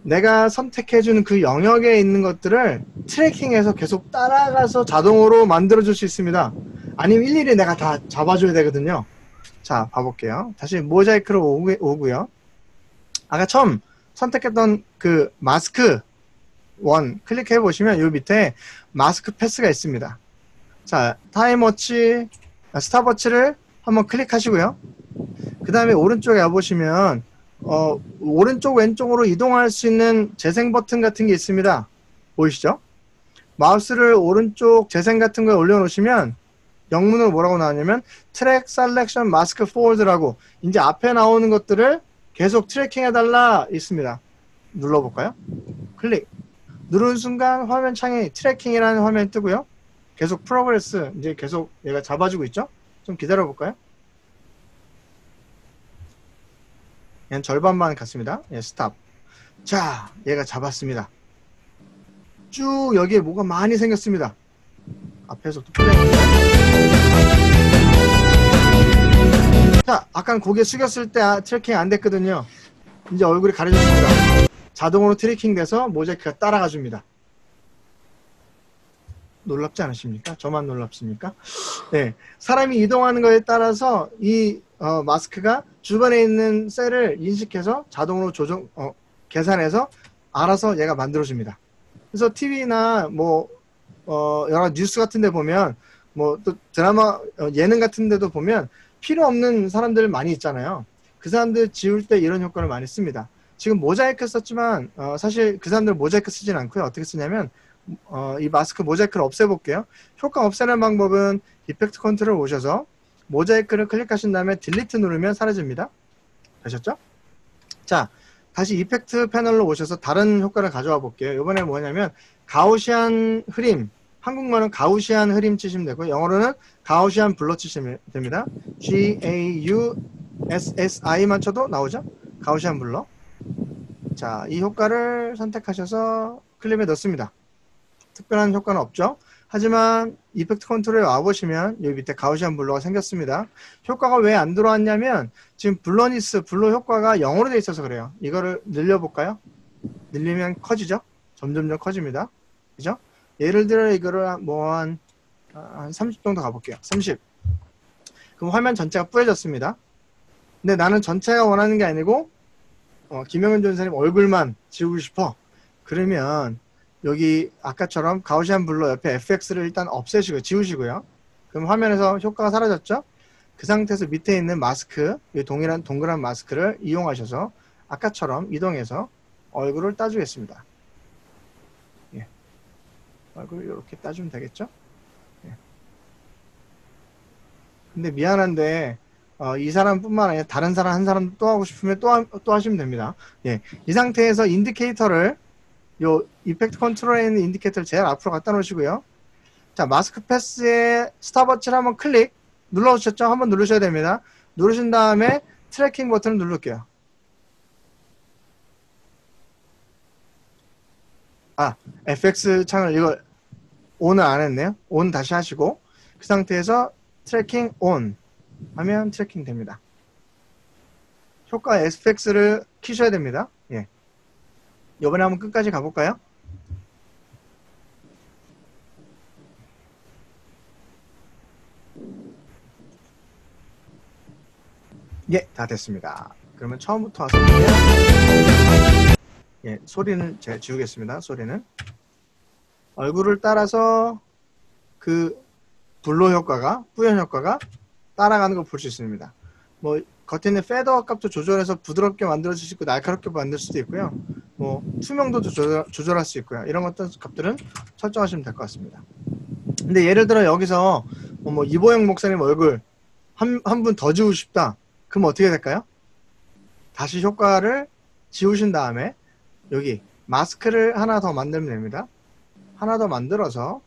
내가 선택해주는 그 영역에 있는 것들을 트래킹해서 계속 따라가서 자동으로 만들어줄 수 있습니다. 아니면 일일이 내가 다 잡아줘야 되거든요. 자, 봐볼게요. 다시 모자이크로 오고요. 아까 처음 선택했던 그 마스크 1 클릭해 보시면 요 밑에 마스크 패스가 있습니다. 자, 타임워치, 스탑워치를 한번 클릭하시고요. 그 다음에 오른쪽에 와보시면 오른쪽 왼쪽으로 이동할 수 있는 재생 버튼 같은 게 있습니다. 보이시죠? 마우스를 오른쪽 재생 같은 거에 올려놓으시면 영문으로 뭐라고 나왔냐면 트랙 셀렉션 마스크 폴드라고 이제 앞에 나오는 것들을 계속 트래킹 해달라 있습니다. 눌러볼까요? 클릭 누른 순간 화면 창에 트래킹이라는 화면이 뜨고요. 계속 프로그레스 이제 계속 얘가 잡아주고 있죠? 좀 기다려 볼까요? 얘는 절반만 갔습니다. 예, 스탑. 자, 얘가 잡았습니다. 쭉 여기에 뭐가 많이 생겼습니다. 앞에서부터 플레이. 자, 아까 고개 숙였을 때 트래킹 안 됐거든요. 이제 얼굴이 가려졌습니다. 자동으로 트래킹 돼서 모자이크가 따라가 줍니다. 놀랍지 않으십니까? 저만 놀랍습니까? 네, 사람이 이동하는 거에 따라서 이 마스크가 주변에 있는 셀을 인식해서 자동으로 계산해서 알아서 얘가 만들어줍니다. 그래서 TV나 뭐 여러 뉴스 같은 데 보면 뭐 또 드라마 예능 같은 데도 보면 필요 없는 사람들 많이 있잖아요. 그 사람들 지울 때 이런 효과를 많이 씁니다. 지금 모자이크 썼지만 사실 그 사람들 모자이크 쓰진 않고요. 어떻게 쓰냐면 이 마스크 모자이크를 없애볼게요. 효과 없애는 방법은 이펙트 컨트롤 오셔서 모자이크를 클릭하신 다음에 딜리트 누르면 사라집니다. 되셨죠? 자, 다시 이펙트 패널로 오셔서 다른 효과를 가져와 볼게요. 이번에 뭐냐면 가우시안 흐림, 한국말은 가우시안 흐림 치시면 되고 영어로는 가우시안 블러 치시면 됩니다. GAUSSI만 쳐도 나오죠? 가우시안 블러. 자, 이 효과를 선택하셔서 클립에 넣습니다. 특별한 효과는 없죠. 하지만 이펙트 컨트롤에 와보시면 여기 밑에 가우시안 블러가 생겼습니다. 효과가 왜 안 들어왔냐면 지금 블러 효과가 0으로 되어 있어서 그래요. 이거를 늘려볼까요? 늘리면 커지죠. 점점점 커집니다. 그죠? 예를 들어 이거를 뭐 한 30 정도 가볼게요. 30. 그럼 화면 전체가 뿌얘졌습니다. 근데 나는 전체가 원하는 게 아니고 김영현 전사님 얼굴만 지우고 싶어. 그러면 여기 아까처럼 가우시안 블러 옆에 FX를 일단 없애시고 지우시고요. 그럼 화면에서 효과가 사라졌죠? 그 상태에서 밑에 있는 마스크, 이 동그란 마스크를 이용하셔서 아까처럼 이동해서 얼굴을 따주겠습니다. 예. 얼굴을 이렇게 따주면 되겠죠? 예. 근데 미안한데 이 사람뿐만 아니라 다른 사람 한 사람 또 하고 싶으면 또 하시면 됩니다. 예. 이 상태에서 인디케이터를 요 이펙트 컨트롤에 있는 인디케이터를 제일 앞으로 갖다 놓으시고요. 자, 마스크 패스에 스탑워치를 한번 클릭 눌러주셨죠? 한번 누르셔야 됩니다. 누르신 다음에 트래킹 버튼을 누를게요. FX 창을 이걸 ON을 안 했네요. ON 다시 하시고 그 상태에서 트래킹 ON 하면 트래킹 됩니다. 효과 FX를 키셔야 됩니다. 예. 이번에 한번 끝까지 가볼까요? 예, 다 됐습니다. 그러면 처음부터 와서 볼게요. 예, 소리는 제가 지우겠습니다. 소리는 얼굴을 따라서 그 블러 효과가, 뿌연 효과가 따라가는 걸 볼 수 있습니다. 뭐 겉에 있는 페더 값도 조절해서 부드럽게 만들어 주실 수 있고 날카롭게 만들 수도 있고요. 뭐 투명도도 조절할 수 있고요. 이런 어떤 값들은 설정하시면 될 것 같습니다. 근데 예를 들어 여기서 뭐 이보영 목사님 얼굴 한 분 더 지우고 싶다. 그럼 어떻게 될까요? 다시 효과를 지우신 다음에 여기 마스크를 하나 더 만들면 됩니다. 하나 더 만들어서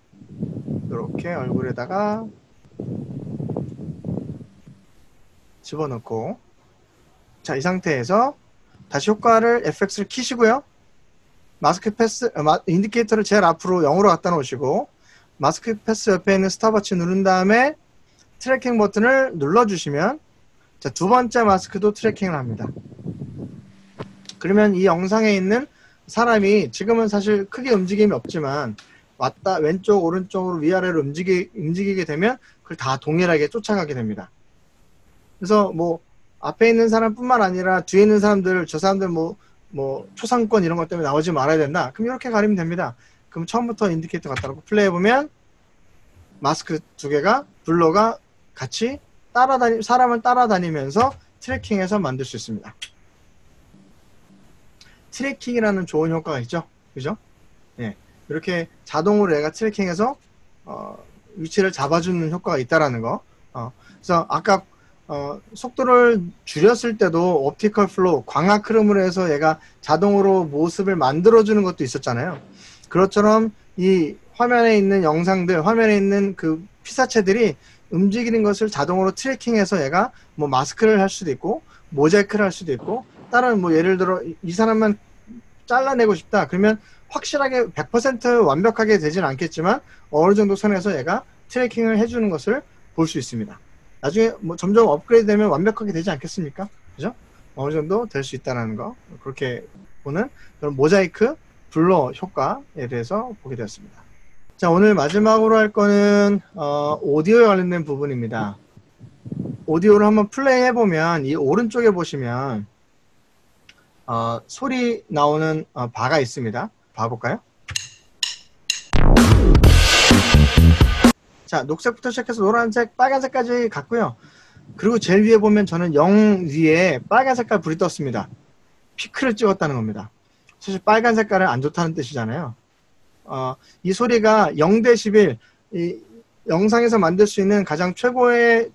이렇게 얼굴에다가 집어넣고 자, 이 상태에서 다시 효과를 FX를 키시고요. 마스크 패스 인디케이터를 제일 앞으로 0으로 갖다 놓으시고 마스크 패스 옆에 있는 스탑워치 누른 다음에 트래킹 버튼을 눌러주시면 자, 두 번째 마스크도 트래킹을 합니다. 그러면 이 영상에 있는 사람이 지금은 사실 크게 움직임이 없지만 왔다 왼쪽 오른쪽으로 위아래로 움직이게 되면 그걸 다 동일하게 쫓아가게 됩니다. 그래서 뭐 앞에 있는 사람뿐만 아니라 뒤에 있는 사람들 저 사람들 뭐 초상권 이런 것 때문에 나오지 말아야 된다. 그럼 이렇게 가리면 됩니다. 그럼 처음부터 인디케이터 갖다 놓고 플레이해보면 마스크 두 개가 블러가 같이 사람을 따라다니면서 트래킹해서 만들 수 있습니다. 트래킹이라는 좋은 효과가 있죠. 그죠? 예. 이렇게 자동으로 얘가 트래킹해서 위치를 잡아주는 효과가 있다라는 거. 그래서 아까 속도를 줄였을 때도 옵티컬 플로우, 광학 흐름으로 해서 얘가 자동으로 모습을 만들어주는 것도 있었잖아요. 그것처럼 이 화면에 있는 영상들, 화면에 있는 그 피사체들이 움직이는 것을 자동으로 트래킹해서 얘가 뭐 마스크를 할 수도 있고 모자이크를 할 수도 있고 다른 뭐 예를 들어 이 사람만 잘라내고 싶다 그러면 확실하게 100% 완벽하게 되지는 않겠지만 어느 정도 선에서 얘가 트래킹을 해주는 것을 볼 수 있습니다. 나중에 뭐 점점 업그레이드 되면 완벽하게 되지 않겠습니까? 그죠? 어느 정도 될 수 있다는 거 그렇게 보는 그런 모자이크 블러 효과에 대해서 보게 되었습니다. 자, 오늘 마지막으로 할 거는 오디오에 관련된 부분입니다. 오디오를 한번 플레이 해보면 이 오른쪽에 보시면 소리 나오는 바가 있습니다. 봐볼까요? 자, 녹색부터 시작해서 노란색, 빨간색까지 갔고요. 그리고 제일 위에 보면 저는 0 위에 빨간 색깔 불이 떴습니다. 피크를 찍었다는 겁니다. 사실 빨간 색깔은 안 좋다는 뜻이잖아요. 이 소리가 0dB, 이 영상에서 만들 수 있는 가장 최고의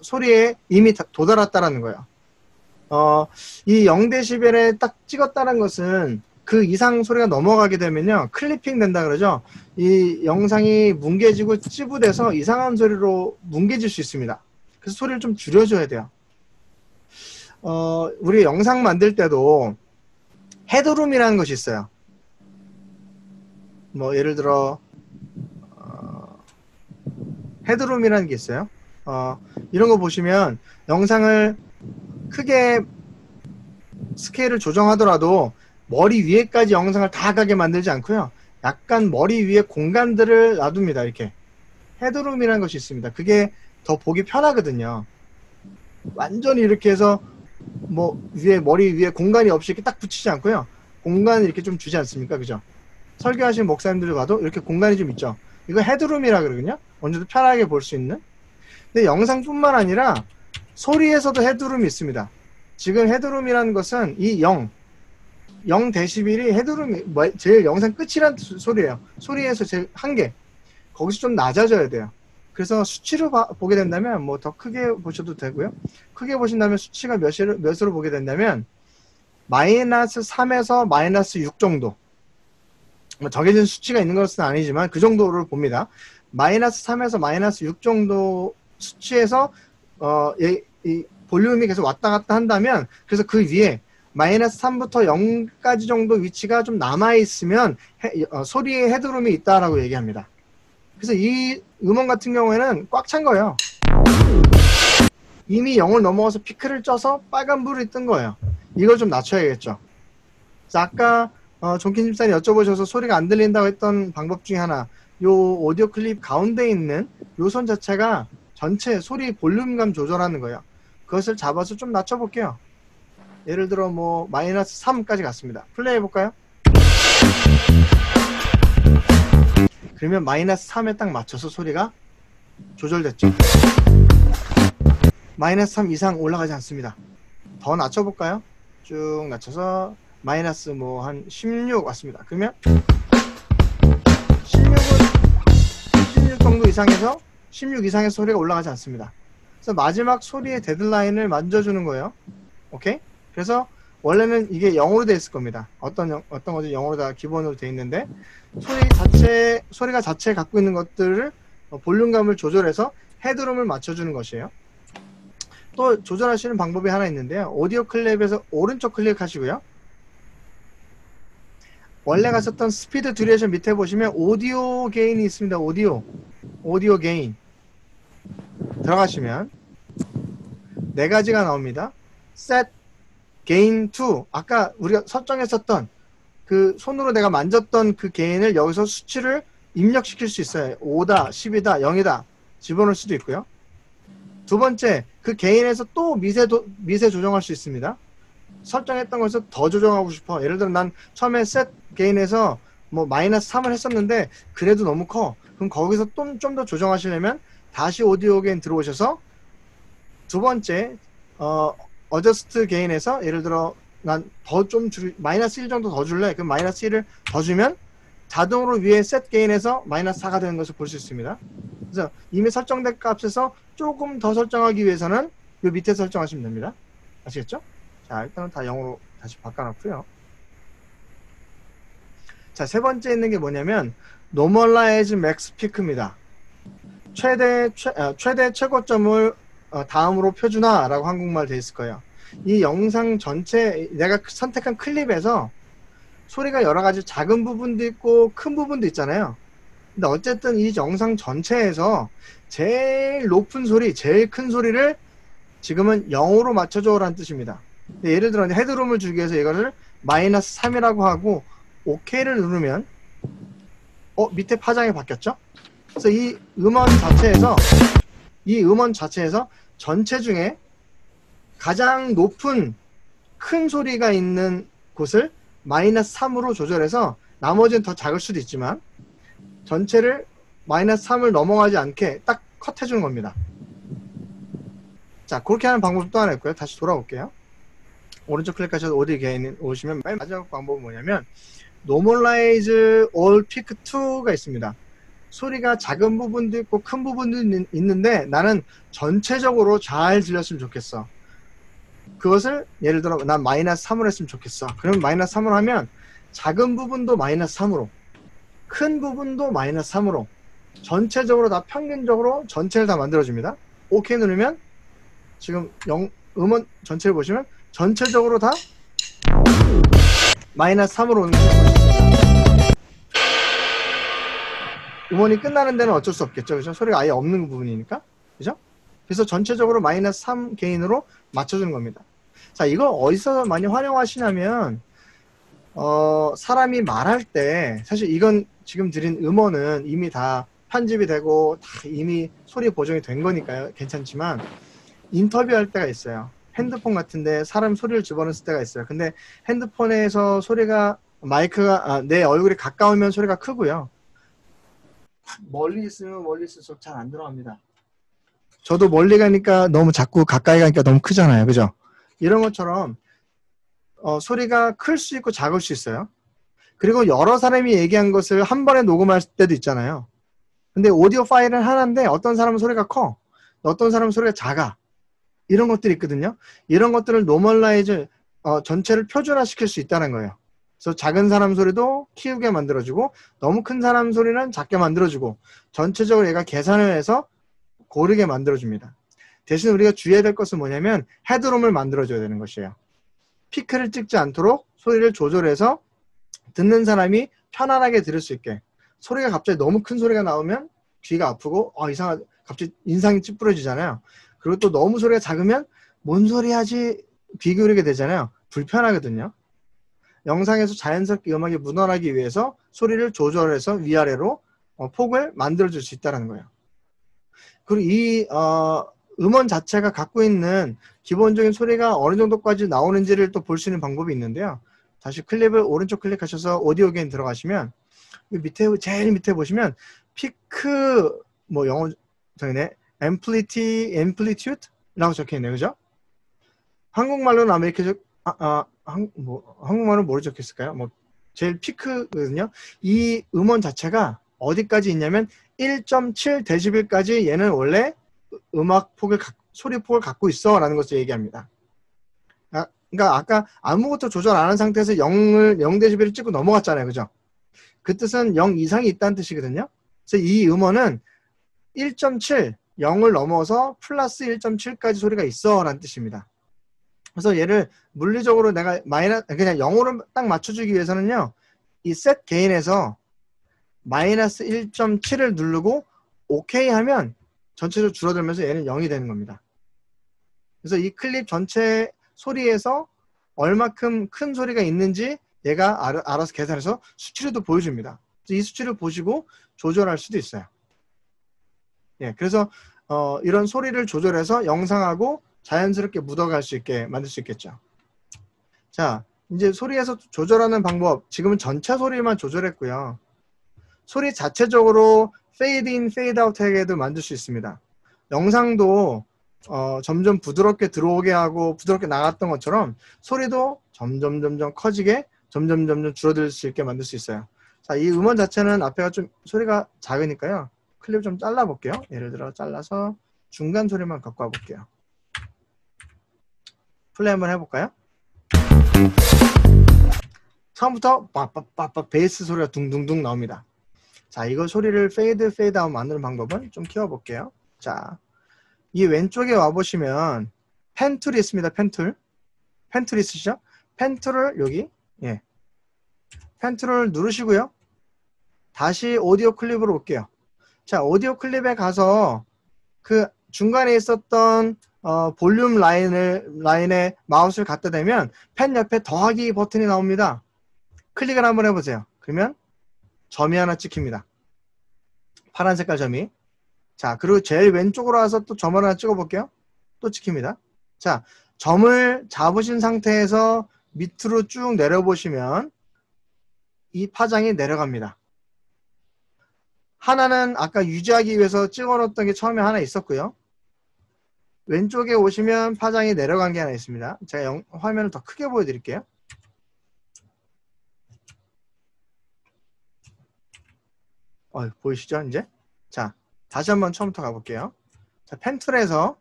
소리에 이미 도달했다는 거예요. 이 0dB에 딱 찍었다는 것은 그 이상 소리가 넘어가게 되면요, 클리핑 된다 그러죠. 이 영상이 뭉개지고 찌부돼서 이상한 소리로 뭉개질 수 있습니다. 그래서 소리를 좀 줄여줘야 돼요. 우리 영상 만들 때도 헤드룸이라는 것이 있어요. 뭐 예를 들어 헤드룸이라는 게 있어요. 이런 거 보시면 영상을 크게 스케일을 조정하더라도 머리 위에까지 영상을 다 가게 만들지 않고요. 약간 머리 위에 공간들을 놔둡니다. 이렇게 헤드룸이라는 것이 있습니다. 그게 더 보기 편하거든요. 완전히 이렇게 해서 뭐 위에 머리 위에 공간이 없이 이렇게 딱 붙이지 않고요. 공간을 이렇게 좀 주지 않습니까? 그죠? 설교하시는 목사님들을 봐도 이렇게 공간이 좀 있죠. 이거 헤드룸이라 그러거든요. 언제도 편하게 볼 수 있는. 근데 영상뿐만 아니라 소리에서도 헤드룸이 있습니다. 지금 헤드룸이라는 것은 이 0dB이 헤드룸이 제일 영상 끝이란 소리예요. 소리에서 제일 한계. 거기서 좀 낮아져야 돼요. 그래서 수치로 보게 된다면 뭐 더 크게 보셔도 되고요. 크게 보신다면 수치가 몇으로 보게 된다면 -3에서 -6 정도. 뭐 정해진 수치가 있는 것은 아니지만 그 정도를 봅니다. -3에서 -6 정도 수치에서 이 볼륨이 계속 왔다 갔다 한다면, 그래서 그 위에 -3부터 0까지 정도 위치가 좀 남아있으면 소리의 헤드룸이 있다라고 얘기합니다. 그래서 이 음원 같은 경우에는 꽉 찬 거예요. 이미 0을 넘어가서 피크를 쪄서 빨간불이 뜬 거예요. 이걸 좀 낮춰야겠죠. 자, 아까 존킨 집사님 여쭤보셔서 소리가 안 들린다고 했던 방법 중에 하나, 요 오디오 클립 가운데 있는 요 선 자체가 전체 소리 볼륨감 조절하는 거예요. 그것을 잡아서 좀 낮춰볼게요. 예를 들어 뭐 -3까지 갔습니다. 플레이 해볼까요? 그러면 -3에 딱 맞춰서 소리가 조절됐죠. -3 이상 올라가지 않습니다. 더 낮춰볼까요? 쭉 낮춰서 마이너스 뭐 한 16 왔습니다. 그러면 16 정도 이상에서 16 이상의 소리가 올라가지 않습니다. 그래서 마지막 소리의 데드라인을 만져주는 거예요. 오케이? 그래서 원래는 이게 0으로 되어 있을 겁니다. 어떤 것이 0으로 다 기본으로 되어 있는데, 소리가 자체에 갖고 있는 것들을 볼륨감을 조절해서 헤드룸을 맞춰주는 것이에요. 또 조절하시는 방법이 하나 있는데요. 오디오 클립에서 오른쪽 클릭하시고요. 원래 갔었던 스피드 듀레이션 밑에 보시면 오디오 게인이 있습니다. 오디오 게인 들어가시면 4가지가 나옵니다. Set, Gain 2, 아까 우리가 설정했었던 그 손으로 내가 만졌던 그 게인을 여기서 수치를 입력시킬 수 있어요. 5다, 10이다, 0이다 집어넣을 수도 있고요. 두 번째, 그 게인에서 또 미세 조정할 수 있습니다. 설정했던 것을 더 조정하고 싶어. 예를 들어 난 처음에 set 게인에서 뭐 -3을 했었는데 그래도 너무 커. 그럼 거기서 좀 더 조정하시려면 다시 오디오 게인 들어오셔서 두 번째 어저스트 게인에서 예를 들어 난 더 좀 -1 정도 더 줄래. 그럼 -1을 더 주면 자동으로 위에 set 게인에서 -4가 되는 것을 볼 수 있습니다. 그래서 이미 설정된 값에서 조금 더 설정하기 위해서는 이 밑에 설정하시면 됩니다. 아시겠죠? 자, 일단은 다 0으로 다시 바꿔놨고요. 자, 세 번째 있는 게 뭐냐면 Normalize Max Peak입니다. 최대 최고점을 다음으로 표준화라고 한국말 돼 있을 거예요. 이 영상 전체 내가 선택한 클립에서 소리가 여러 가지 작은 부분도 있고 큰 부분도 있잖아요. 근데 어쨌든 이 영상 전체에서 제일 높은 소리, 제일 큰 소리를 지금은 0으로 맞춰줘라는 뜻입니다. 예를 들어 헤드룸을 주기 위해서 이거를 -3이라고 하고 OK를 누르면 밑에 파장이 바뀌었죠? 그래서 이 음원 자체에서 전체 중에 가장 높은 큰 소리가 있는 곳을 마이너스 3으로 조절해서 나머지는 더 작을 수도 있지만 전체를 마이너스 3을 넘어가지 않게 딱 컷해주는 겁니다. 자, 그렇게 하는 방법 또 하나 있고요. 다시 돌아올게요. 오른쪽 클릭하셔서 오디오 게인 오시면 맨 마지막 방법은 뭐냐면 Normalize All Peak 2가 있습니다. 소리가 작은 부분도 있고 큰 부분도 있는데 나는 전체적으로 잘 들렸으면 좋겠어. 그것을 예를 들어 난 마이너스 3으로 했으면 좋겠어. 그럼 마이너스 3으로 하면 작은 부분도 마이너스 3으로, 큰 부분도 마이너스 3으로, 전체적으로 다 평균적으로 전체를 다 만들어줍니다. OK 누르면 지금 음원 전체를 보시면 전체적으로 다 마이너스 3으로 오는 거예요. 음원이 끝나는 데는 어쩔 수 없겠죠. 그죠? 소리가 아예 없는 부분이니까. 그죠? 그래서 전체적으로 마이너스 3 게인으로 맞춰주는 겁니다. 자, 이걸 어디서 많이 활용하시냐면, 사람이 말할 때, 사실 이건 지금 드린 음원은 이미 다 편집이 되고, 다 이미 소리 보정이 된 거니까요. 괜찮지만, 인터뷰할 때가 있어요. 핸드폰 같은데 사람 소리를 집어넣을 때가 있어요. 근데 핸드폰에서 소리가, 마이크가, 내 얼굴이 가까우면 소리가 크고요. 멀리 있으면 멀리 있을수록 잘 안 들어갑니다. 저도 멀리 가니까 너무 작고 가까이 가니까 너무 크잖아요. 그죠? 이런 것처럼 소리가 클 수 있고 작을 수 있어요. 그리고 여러 사람이 얘기한 것을 한 번에 녹음할 때도 있잖아요. 근데 오디오 파일은 하나인데 어떤 사람은 소리가 커, 어떤 사람은 소리가 작아. 이런 것들이 있거든요. 이런 것들을 노멀라이즈, 전체를 표준화시킬 수 있다는 거예요. 그래서 작은 사람 소리도 키우게 만들어주고 너무 큰 사람 소리는 작게 만들어주고 전체적으로 얘가 계산을 해서 고르게 만들어줍니다. 대신 우리가 주의해야 될 것은 뭐냐면 헤드룸을 만들어줘야 되는 것이에요. 피크를 찍지 않도록 소리를 조절해서 듣는 사람이 편안하게 들을 수 있게. 소리가 갑자기 너무 큰 소리가 나오면 귀가 아프고 이상하다, 갑자기 인상이 찌푸려지잖아요. 그리고 또 너무 소리가 작으면 뭔 소리 하지 귀 기울이게 되잖아요. 불편하거든요. 영상에서 자연스럽게 음악이 묻어나기 위해서 소리를 조절해서 위아래로 폭을 만들어줄 수 있다는 거예요. 그리고 이 음원 자체가 갖고 있는 기본적인 소리가 어느 정도까지 나오는지를 또 볼 수 있는 방법이 있는데요. 다시 클립을 오른쪽 클릭하셔서 오디오 게인 들어가시면 밑에 제일 밑에 보시면 피크 뭐 영어 저기네 amplitude라고 적혀있네요. 그죠? 한국말로는 아마 이렇게 한국말은 뭐로 적혔을까요? 뭐 제일 피크거든요. 이 음원 자체가 어디까지 있냐면 1.7dB까지 얘는 원래 음악 폭을 소리 폭을 갖고 있어 라는 것을 얘기합니다. 그러니까 아까 아무것도 조절 안 한 상태에서 0dB를 찍고 넘어갔잖아요. 그죠? 그 뜻은 0 이상이 있다는 뜻이거든요. 그래서 이 음원은 1.7, 0을 넘어서 플러스 1.7까지 소리가 있어 라는 뜻입니다. 그래서 얘를 물리적으로 내가 그냥 0으로 딱 맞춰주기 위해서는요. 이 셋 게인에서 마이너스 1.7을 누르고 OK 하면 전체적으로 줄어들면서 얘는 0이 되는 겁니다. 그래서 이 클립 전체 소리에서 얼마큼 큰 소리가 있는지 얘가 알아서 계산해서 수치료도 보여줍니다. 이 수치를 보시고 조절할 수도 있어요. 예, 그래서 이런 소리를 조절해서 영상하고 자연스럽게 묻어갈 수 있게 만들 수 있겠죠. 자, 이제 소리에서 조절하는 방법, 지금은 전체 소리만 조절했고요. 소리 자체적으로 페이드 인, 페이드 아웃하게도 만들 수 있습니다. 영상도 점점 부드럽게 들어오게 하고 부드럽게 나갔던 것처럼 소리도 점점 커지게 점점 줄어들 수 있게 만들 수 있어요. 자, 이 음원 자체는 앞에가 좀 소리가 작으니까요. 클립 좀 잘라 볼게요. 예를 들어 잘라서 중간 소리만 갖고 와 볼게요. 플레이 한번 해볼까요? 처음부터 빠빠빠빠 베이스 소리가 둥둥둥 나옵니다. 자, 이거 소리를 페이드 아웃 만드는 방법은 좀 키워볼게요. 자, 이 왼쪽에 와보시면 펜 툴이 있습니다. 펜 툴 있으시죠? 펜 툴을 여기, 예, 펜 툴을 누르시고요. 다시 오디오 클립으로 올게요. 자, 오디오 클립에 가서 그 중간에 있었던 볼륨 라인에 마우스를 갖다 대면 펜 옆에 더하기 버튼이 나옵니다. 클릭을 한번 해보세요. 그러면 점이 하나 찍힙니다. 파란 색깔 점이. 자, 그리고 제일 왼쪽으로 와서 또 점 하나 찍어볼게요. 또 찍힙니다. 자, 점을 잡으신 상태에서 밑으로 쭉 내려보시면 이 파장이 내려갑니다. 하나는 아까 유지하기 위해서 찍어놓았던 게 처음에 하나 있었고요. 왼쪽에 오시면 파장이 내려간 게 하나 있습니다. 제가 화면을 더 크게 보여드릴게요. 보이시죠 이제? 자, 다시 한번 처음부터 가볼게요. 자, 펜툴에서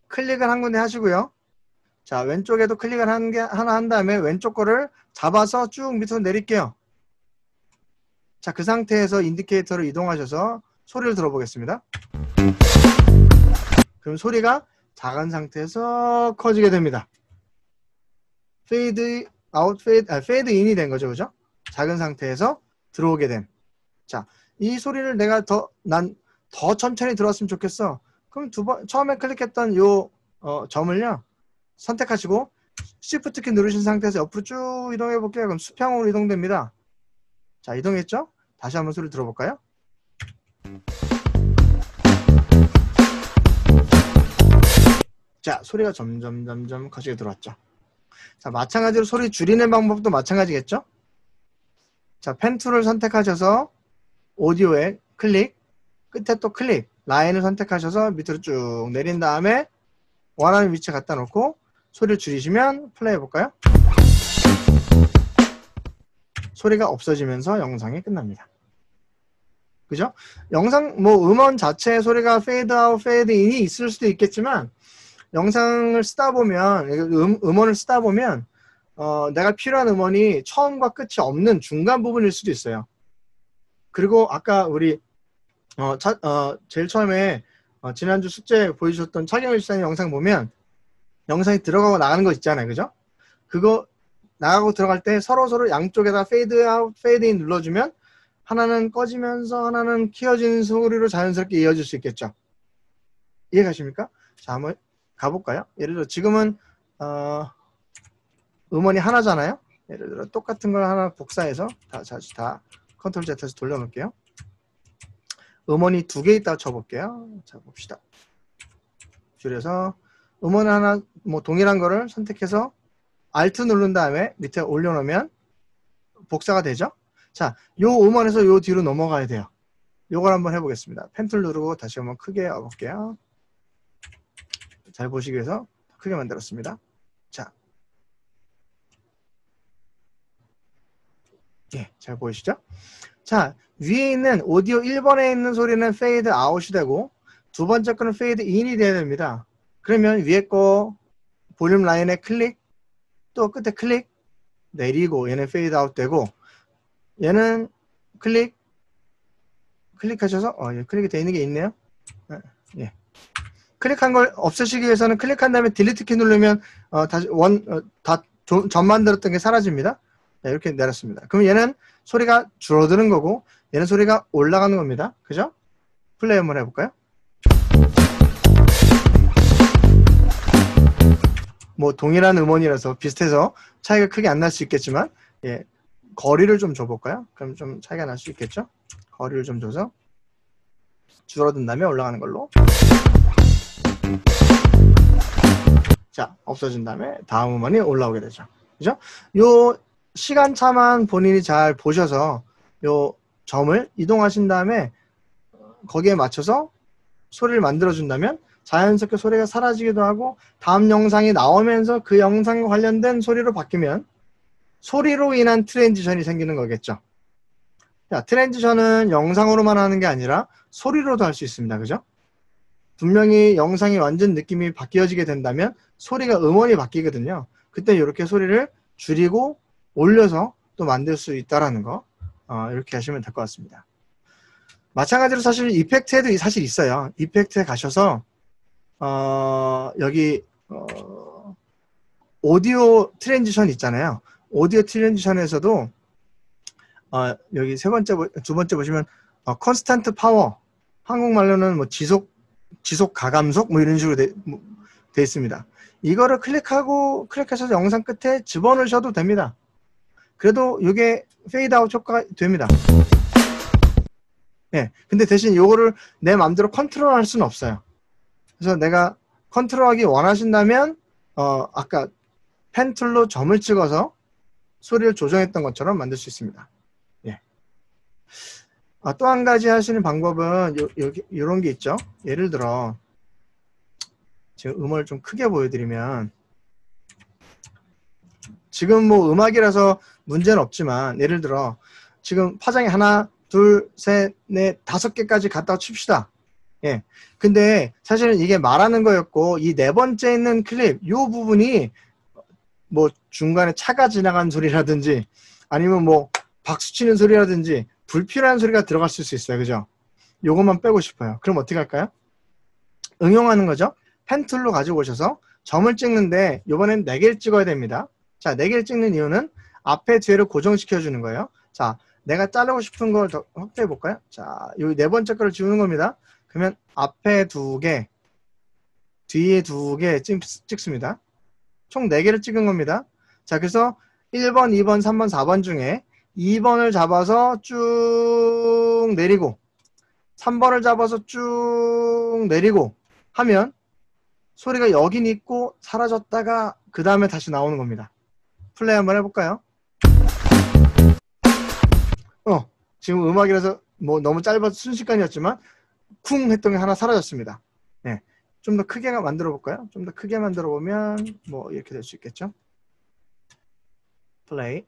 클릭을 한 군데 하시고요. 자, 왼쪽에도 클릭을 하나 한 다음에 왼쪽 거를 잡아서 쭉 밑으로 내릴게요. 자, 그 상태에서 인디케이터로 이동하셔서 소리를 들어보겠습니다. 그럼 소리가 작은 상태에서 커지게 됩니다. 페이드 아웃, 페이드 인이 된 거죠, 그죠? 작은 상태에서 들어오게 됨. 자, 이 소리를 내가 난 더 천천히 들었으면 좋겠어. 그럼 처음에 클릭했던 요 점을요 선택하시고 Shift 키 누르신 상태에서 옆으로 쭉 이동해 볼게요. 그럼 수평으로 이동됩니다. 자, 이동했죠? 다시 한번 소리 들어볼까요? 자, 소리가 점점 커지게 들어왔죠. 자, 마찬가지로 소리 줄이는 방법도 마찬가지겠죠? 자, 펜 툴을 선택하셔서 오디오에 클릭, 끝에 또 클릭, 라인을 선택하셔서 밑으로 쭉 내린 다음에 원하는 위치에 갖다 놓고 소리를 줄이시면 플레이 해볼까요? 소리가 없어지면서 영상이 끝납니다. 그죠? 영상, 음원 자체의 소리가 페이드 아웃, 페이드 인이 있을 수도 있겠지만 영상을 쓰다 보면, 음원을 쓰다 보면 내가 필요한 음원이 처음과 끝이 없는 중간 부분일 수도 있어요. 그리고 아까 우리 제일 처음에 지난주 숙제 보여주셨던 차경일 시장의 영상 보면 영상이 들어가고 나가는 거 있잖아요. 그죠? 그거 나가고 들어갈 때 서로 양쪽에다 페이드 아웃, 페이드 인 눌러주면 하나는 꺼지면서 하나는 켜지는 소리로 자연스럽게 이어질 수 있겠죠. 이해가십니까? 자, 한번 가볼까요? 예를 들어 지금은 음원이 하나잖아요. 예를 들어 똑같은 걸 하나 복사해서 다 컨트롤 Z에서 돌려놓을게요. 음원이 2개 있다고 쳐볼게요. 자, 봅시다. 줄여서 음원 하나 동일한 거를 선택해서 Alt 누른 다음에 밑에 올려놓으면 복사가 되죠. 자, 요 음원에서 요 뒤로 넘어가야 돼요. 요걸 한번 해보겠습니다. 펜툴 누르고 다시 한번 크게 해볼게요. 잘 보시기 위해서 크게 만들었습니다. 자, 예, 잘 보이시죠? 자, 위에 있는 오디오 1번에 있는 소리는 페이드 아웃이 되고 두 번째 거는 페이드 인이 돼야 됩니다. 그러면 위에 거 볼륨 라인에 클릭, 또 끝에 클릭, 내리고 얘는 페이드 아웃 되고 얘는 클릭하셔서 클릭이 되어 있는 게 있네요. 예. 클릭한 걸 없애시기 위해서는 클릭한 다음에 딜리트 키 누르면 다시 점 만들었던 게 사라집니다. 네, 이렇게 내렸습니다. 그럼 얘는 소리가 줄어드는 거고 얘는 소리가 올라가는 겁니다. 그죠? 플레이 한번 해볼까요? 동일한 음원이라서 비슷해서 차이가 크게 안 날 수 있겠지만 예, 거리를 좀 줘볼까요? 그럼 좀 차이가 날 수 있겠죠? 거리를 좀 줘서 줄어든 다음에 올라가는 걸로. 자, 없어진 다음에 다음 음원이 올라오게 되죠. 그죠? 요 시간차만 본인이 잘 보셔서 요 점을 이동하신 다음에 거기에 맞춰서 소리를 만들어 준다면 자연스럽게 소리가 사라지기도 하고 다음 영상이 나오면서 그 영상과 관련된 소리로 바뀌면 소리로 인한 트랜지션이 생기는 거겠죠. 자, 트랜지션은 영상으로만 하는 게 아니라 소리로도 할 수 있습니다. 그죠? 분명히 영상이 완전 느낌이 바뀌어지게 된다면 소리가 음원이 바뀌거든요. 그때 이렇게 소리를 줄이고 올려서 또 만들 수 있다라는 거 이렇게 하시면 될 것 같습니다. 마찬가지로 사실 이펙트에도 사실 있어요. 이펙트에 가셔서 여기 오디오 트랜지션 있잖아요. 오디오 트랜지션에서도 여기 두 번째 보시면 컨스탄트 파워, 한국말로는 지속 가감속 이런 식으로 돼 있습니다. 이거를 클릭해서 영상 끝에 집어넣으셔도 됩니다. 그래도 이게 페이드 아웃 효과가 됩니다. 예. 근데 대신 요거를 내 마음대로 컨트롤 할 수는 없어요. 그래서 내가 컨트롤하기 원하신다면 아까 펜 툴로 점을 찍어서 소리를 조정했던 것처럼 만들 수 있습니다. 예. 또 한 가지 하시는 방법은 요런 게 있죠. 예를 들어 지금 음원을 좀 크게 보여드리면 지금 뭐 음악이라서 문제는 없지만 예를 들어 지금 파장이 하나, 둘, 셋, 넷, 5개까지 갔다가 칩시다. 예. 근데 사실은 이게 말하는 거였고 이 네 번째 있는 클립 요 부분이 뭐 중간에 차가 지나간 소리라든지 아니면 뭐 박수 치는 소리라든지 불필요한 소리가 들어갈 수 있어요. 그죠? 요것만 빼고 싶어요. 그럼 어떻게 할까요? 응용하는 거죠. 펜 툴로 가지고 오셔서 점을 찍는데 이번엔 4개를 찍어야 됩니다. 자, 4개를 찍는 이유는 앞에 뒤에를 고정시켜 주는 거예요. 자, 내가 자르고 싶은 걸 더 확대해 볼까요? 자, 요 네 번째 거를 지우는 겁니다. 그러면 앞에 2개, 뒤에 2개 찍습니다. 총 4개를 찍은 겁니다. 자, 그래서 1번, 2번, 3번, 4번 중에 2번을 잡아서 쭉 내리고 3번을 잡아서 쭉 내리고 하면 소리가 여긴 있고 사라졌다가 그 다음에 다시 나오는 겁니다. 플레이 한번 해볼까요? 지금 음악이라서 뭐 너무 짧아서 순식간이었지만 쿵 했던 게 하나 사라졌습니다. 네. 좀 더 크게 만들어 볼까요? 좀 더 크게 만들어 보면 뭐 이렇게 될 수 있겠죠? 플레이.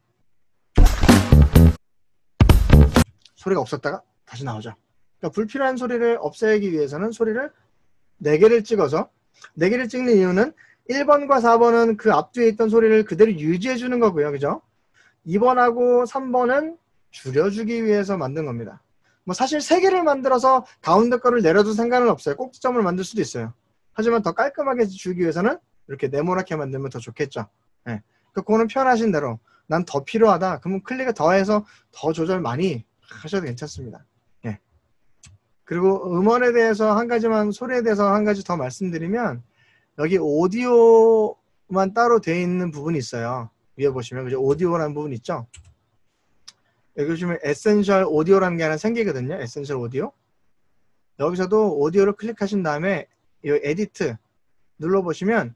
소리가 없었다가 다시 나오죠. 그러니까 불필요한 소리를 없애기 위해서는 소리를 4개를 찍어서 4개를 찍는 이유는 1번과 4번은 그 앞뒤에 있던 소리를 그대로 유지해 주는 거고요. 그죠? 2번하고 3번은 줄여주기 위해서 만든 겁니다. 뭐 사실 3개를 만들어서 가운데 거를 내려도 상관은 없어요. 꼭지점을 만들 수도 있어요. 하지만 더 깔끔하게 주기 위해서는 이렇게 네모나게 만들면 더 좋겠죠. 네. 그거는 편하신 대로 난 더 필요하다. 그러면 클릭을 더해서 더 조절 많이 하셔도 괜찮습니다. 네. 그리고 음원에 대해서 한 가지만 소리에 대해서 한 가지 더 말씀드리면 여기 오디오만 따로 되어 있는 부분이 있어요. 위에 보시면 그죠? 오디오라는 부분 있죠? 여기 보시면 에센셜 오디오라는 게 하나 생기거든요. 에센셜 오디오. 여기서도 오디오를 클릭하신 다음에 이 에디트 눌러보시면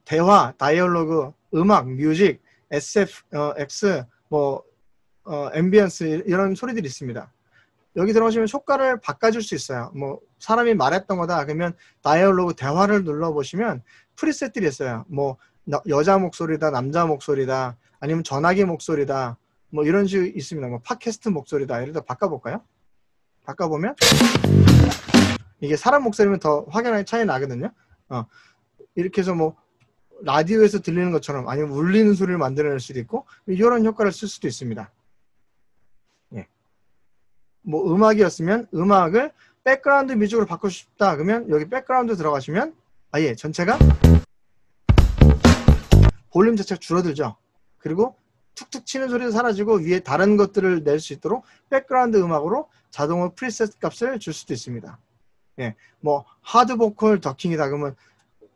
대화, 다이얼로그, 음악, 뮤직, SF, X, 뭐 앰비언스 이런 소리들이 있습니다. 여기 들어가시면 효과를 바꿔줄 수 있어요. 뭐 사람이 말했던 거다 그러면 다이얼로그 대화를 눌러보시면 프리셋들이 있어요. 뭐 여자 목소리다, 남자 목소리다, 아니면 전화기 목소리다, 뭐 이런 식으로 있습니다. 뭐 팟캐스트 목소리다. 예를 들어 바꿔볼까요? 바꿔보면 이게 사람 목소리면 더 확연하게 차이 나거든요. 이렇게 해서 뭐 라디오에서 들리는 것처럼 아니면 울리는 소리를 만들어낼 수도 있고 이런 효과를 쓸 수도 있습니다. 예. 뭐 음악이었으면 음악을 백그라운드 뮤직으로 바꾸고 싶다 그러면 여기 백그라운드 들어가시면 아예 전체가 볼륨 자체가 줄어들죠. 그리고 툭툭 치는 소리도 사라지고 위에 다른 것들을 낼 수 있도록 백그라운드 음악으로 자동으로 프리셋 값을 줄 수도 있습니다. 예, 뭐 하드 보컬 더킹이다 그러면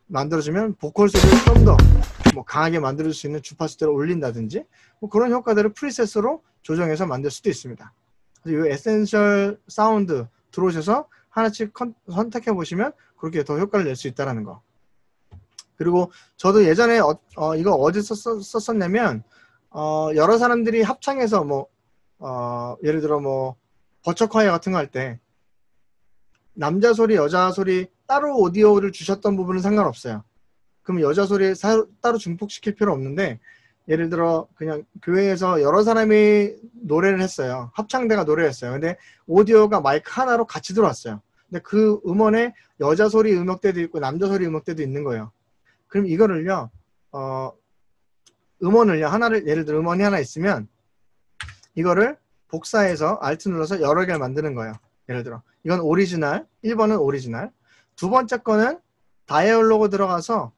만들어주면 보컬 소리를 좀 더 뭐 강하게 만들 수 있는 주파수대로 올린다든지 뭐 그런 효과들을 프리셋으로 조정해서 만들 수도 있습니다. 그래서 이 에센셜 사운드 들어오셔서 하나씩 선택해 보시면 그렇게 더 효과를 낼 수 있다는 거. 그리고 저도 예전에 이거 어디서 썼었냐면 여러 사람들이 합창해서 뭐 예를 들어 뭐 버처콰이어 같은 거 할 때 남자 소리, 여자 소리 따로 오디오를 주셨던 부분은 상관없어요. 그럼 여자 소리 따로 증폭시킬 필요 없는데 예를 들어 그냥 교회에서 여러 사람이 노래를 했어요. 합창대가 노래를 했어요. 근데 오디오가 마이크 하나로 같이 들어왔어요. 근데 그 음원에 여자 소리 음역대도 있고 남자 소리 음역대도 있는 거예요. 그럼 이거를요 음원을요 하나를 예를 들어 음원이 하나 있으면 이거를 복사해서 Alt 눌러서 여러 개를 만드는 거예요. 예를 들어 이건 오리지널 1번은 오리지널 두 번째 거는 다이얼로그 들어가서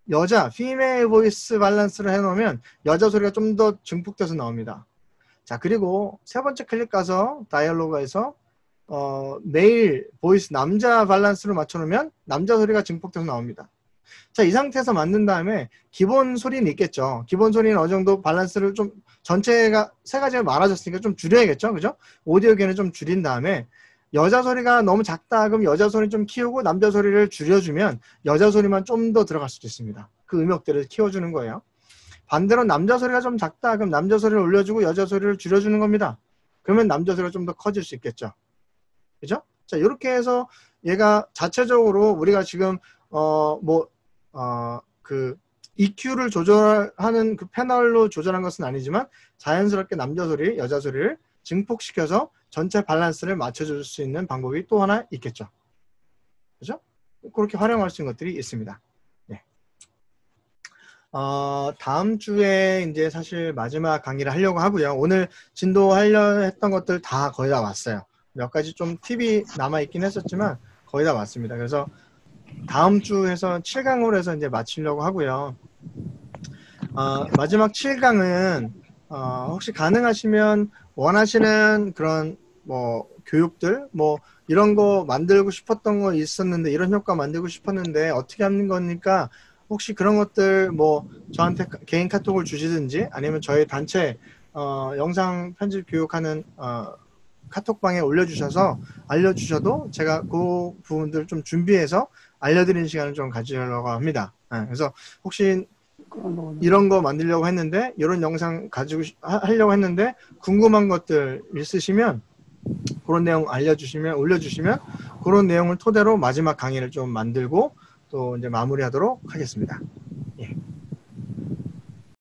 여자 피메일 보이스 밸런스를 해놓으면 여자 소리가 좀 더 증폭돼서 나옵니다. 자 그리고 세 번째 클릭 가서 다이얼로그에서 메일 보이스 남자 밸런스로 맞춰놓으면 남자 소리가 증폭돼서 나옵니다. 자, 이 상태에서 만든 다음에 기본 소리는 있겠죠. 기본 소리는 어느 정도 밸런스를 좀 전체가 세 가지가 많아졌으니까 좀 줄여야겠죠. 그죠? 오디오 게인을 좀 줄인 다음에 여자 소리가 너무 작다 그럼 여자 소리 좀 키우고 남자 소리를 줄여주면 여자 소리만 좀 더 들어갈 수도 있습니다. 그 음역대를 키워주는 거예요. 반대로 남자 소리가 좀 작다 그럼 남자 소리를 올려주고 여자 소리를 줄여주는 겁니다. 그러면 남자 소리가 좀 더 커질 수 있겠죠. 그죠? 자, 이렇게 해서 얘가 자체적으로 우리가 지금 그 EQ를 조절하는 그 패널로 조절한 것은 아니지만 자연스럽게 남자 소리, 여자 소리를 증폭시켜서 전체 밸런스를 맞춰줄 수 있는 방법이 또 하나 있겠죠. 그죠? 그렇게 활용할 수 있는 것들이 있습니다. 네. 다음 주에 이제 사실 마지막 강의를 하려고 하고요. 오늘 진도하려 했던 것들 다 거의 다 왔어요. 몇 가지 좀 팁이 남아있긴 했었지만 거의 다 왔습니다. 그래서 다음 주에서 7강으로 해서 이제 마치려고 하고요. 마지막 7강은 혹시 가능하시면 원하시는 그런 뭐 교육들 뭐 이런 거 만들고 싶었던 거 있었는데 이런 효과 만들고 싶었는데 어떻게 하는 거니까 혹시 그런 것들 뭐 저한테 개인 카톡을 주시든지 아니면 저희 단체 영상 편집 교육하는 카톡방에 올려주셔서 알려주셔도 제가 그 부분들 좀 준비해서 알려드리는 시간을 좀 가지려고 합니다. 그래서 혹시 이런 거 만들려고 했는데 이런 영상 가지고 하려고 했는데 궁금한 것들 있으시면 그런 내용 알려주시면 올려주시면 그런 내용을 토대로 마지막 강의를 좀 만들고 또 이제 마무리하도록 하겠습니다.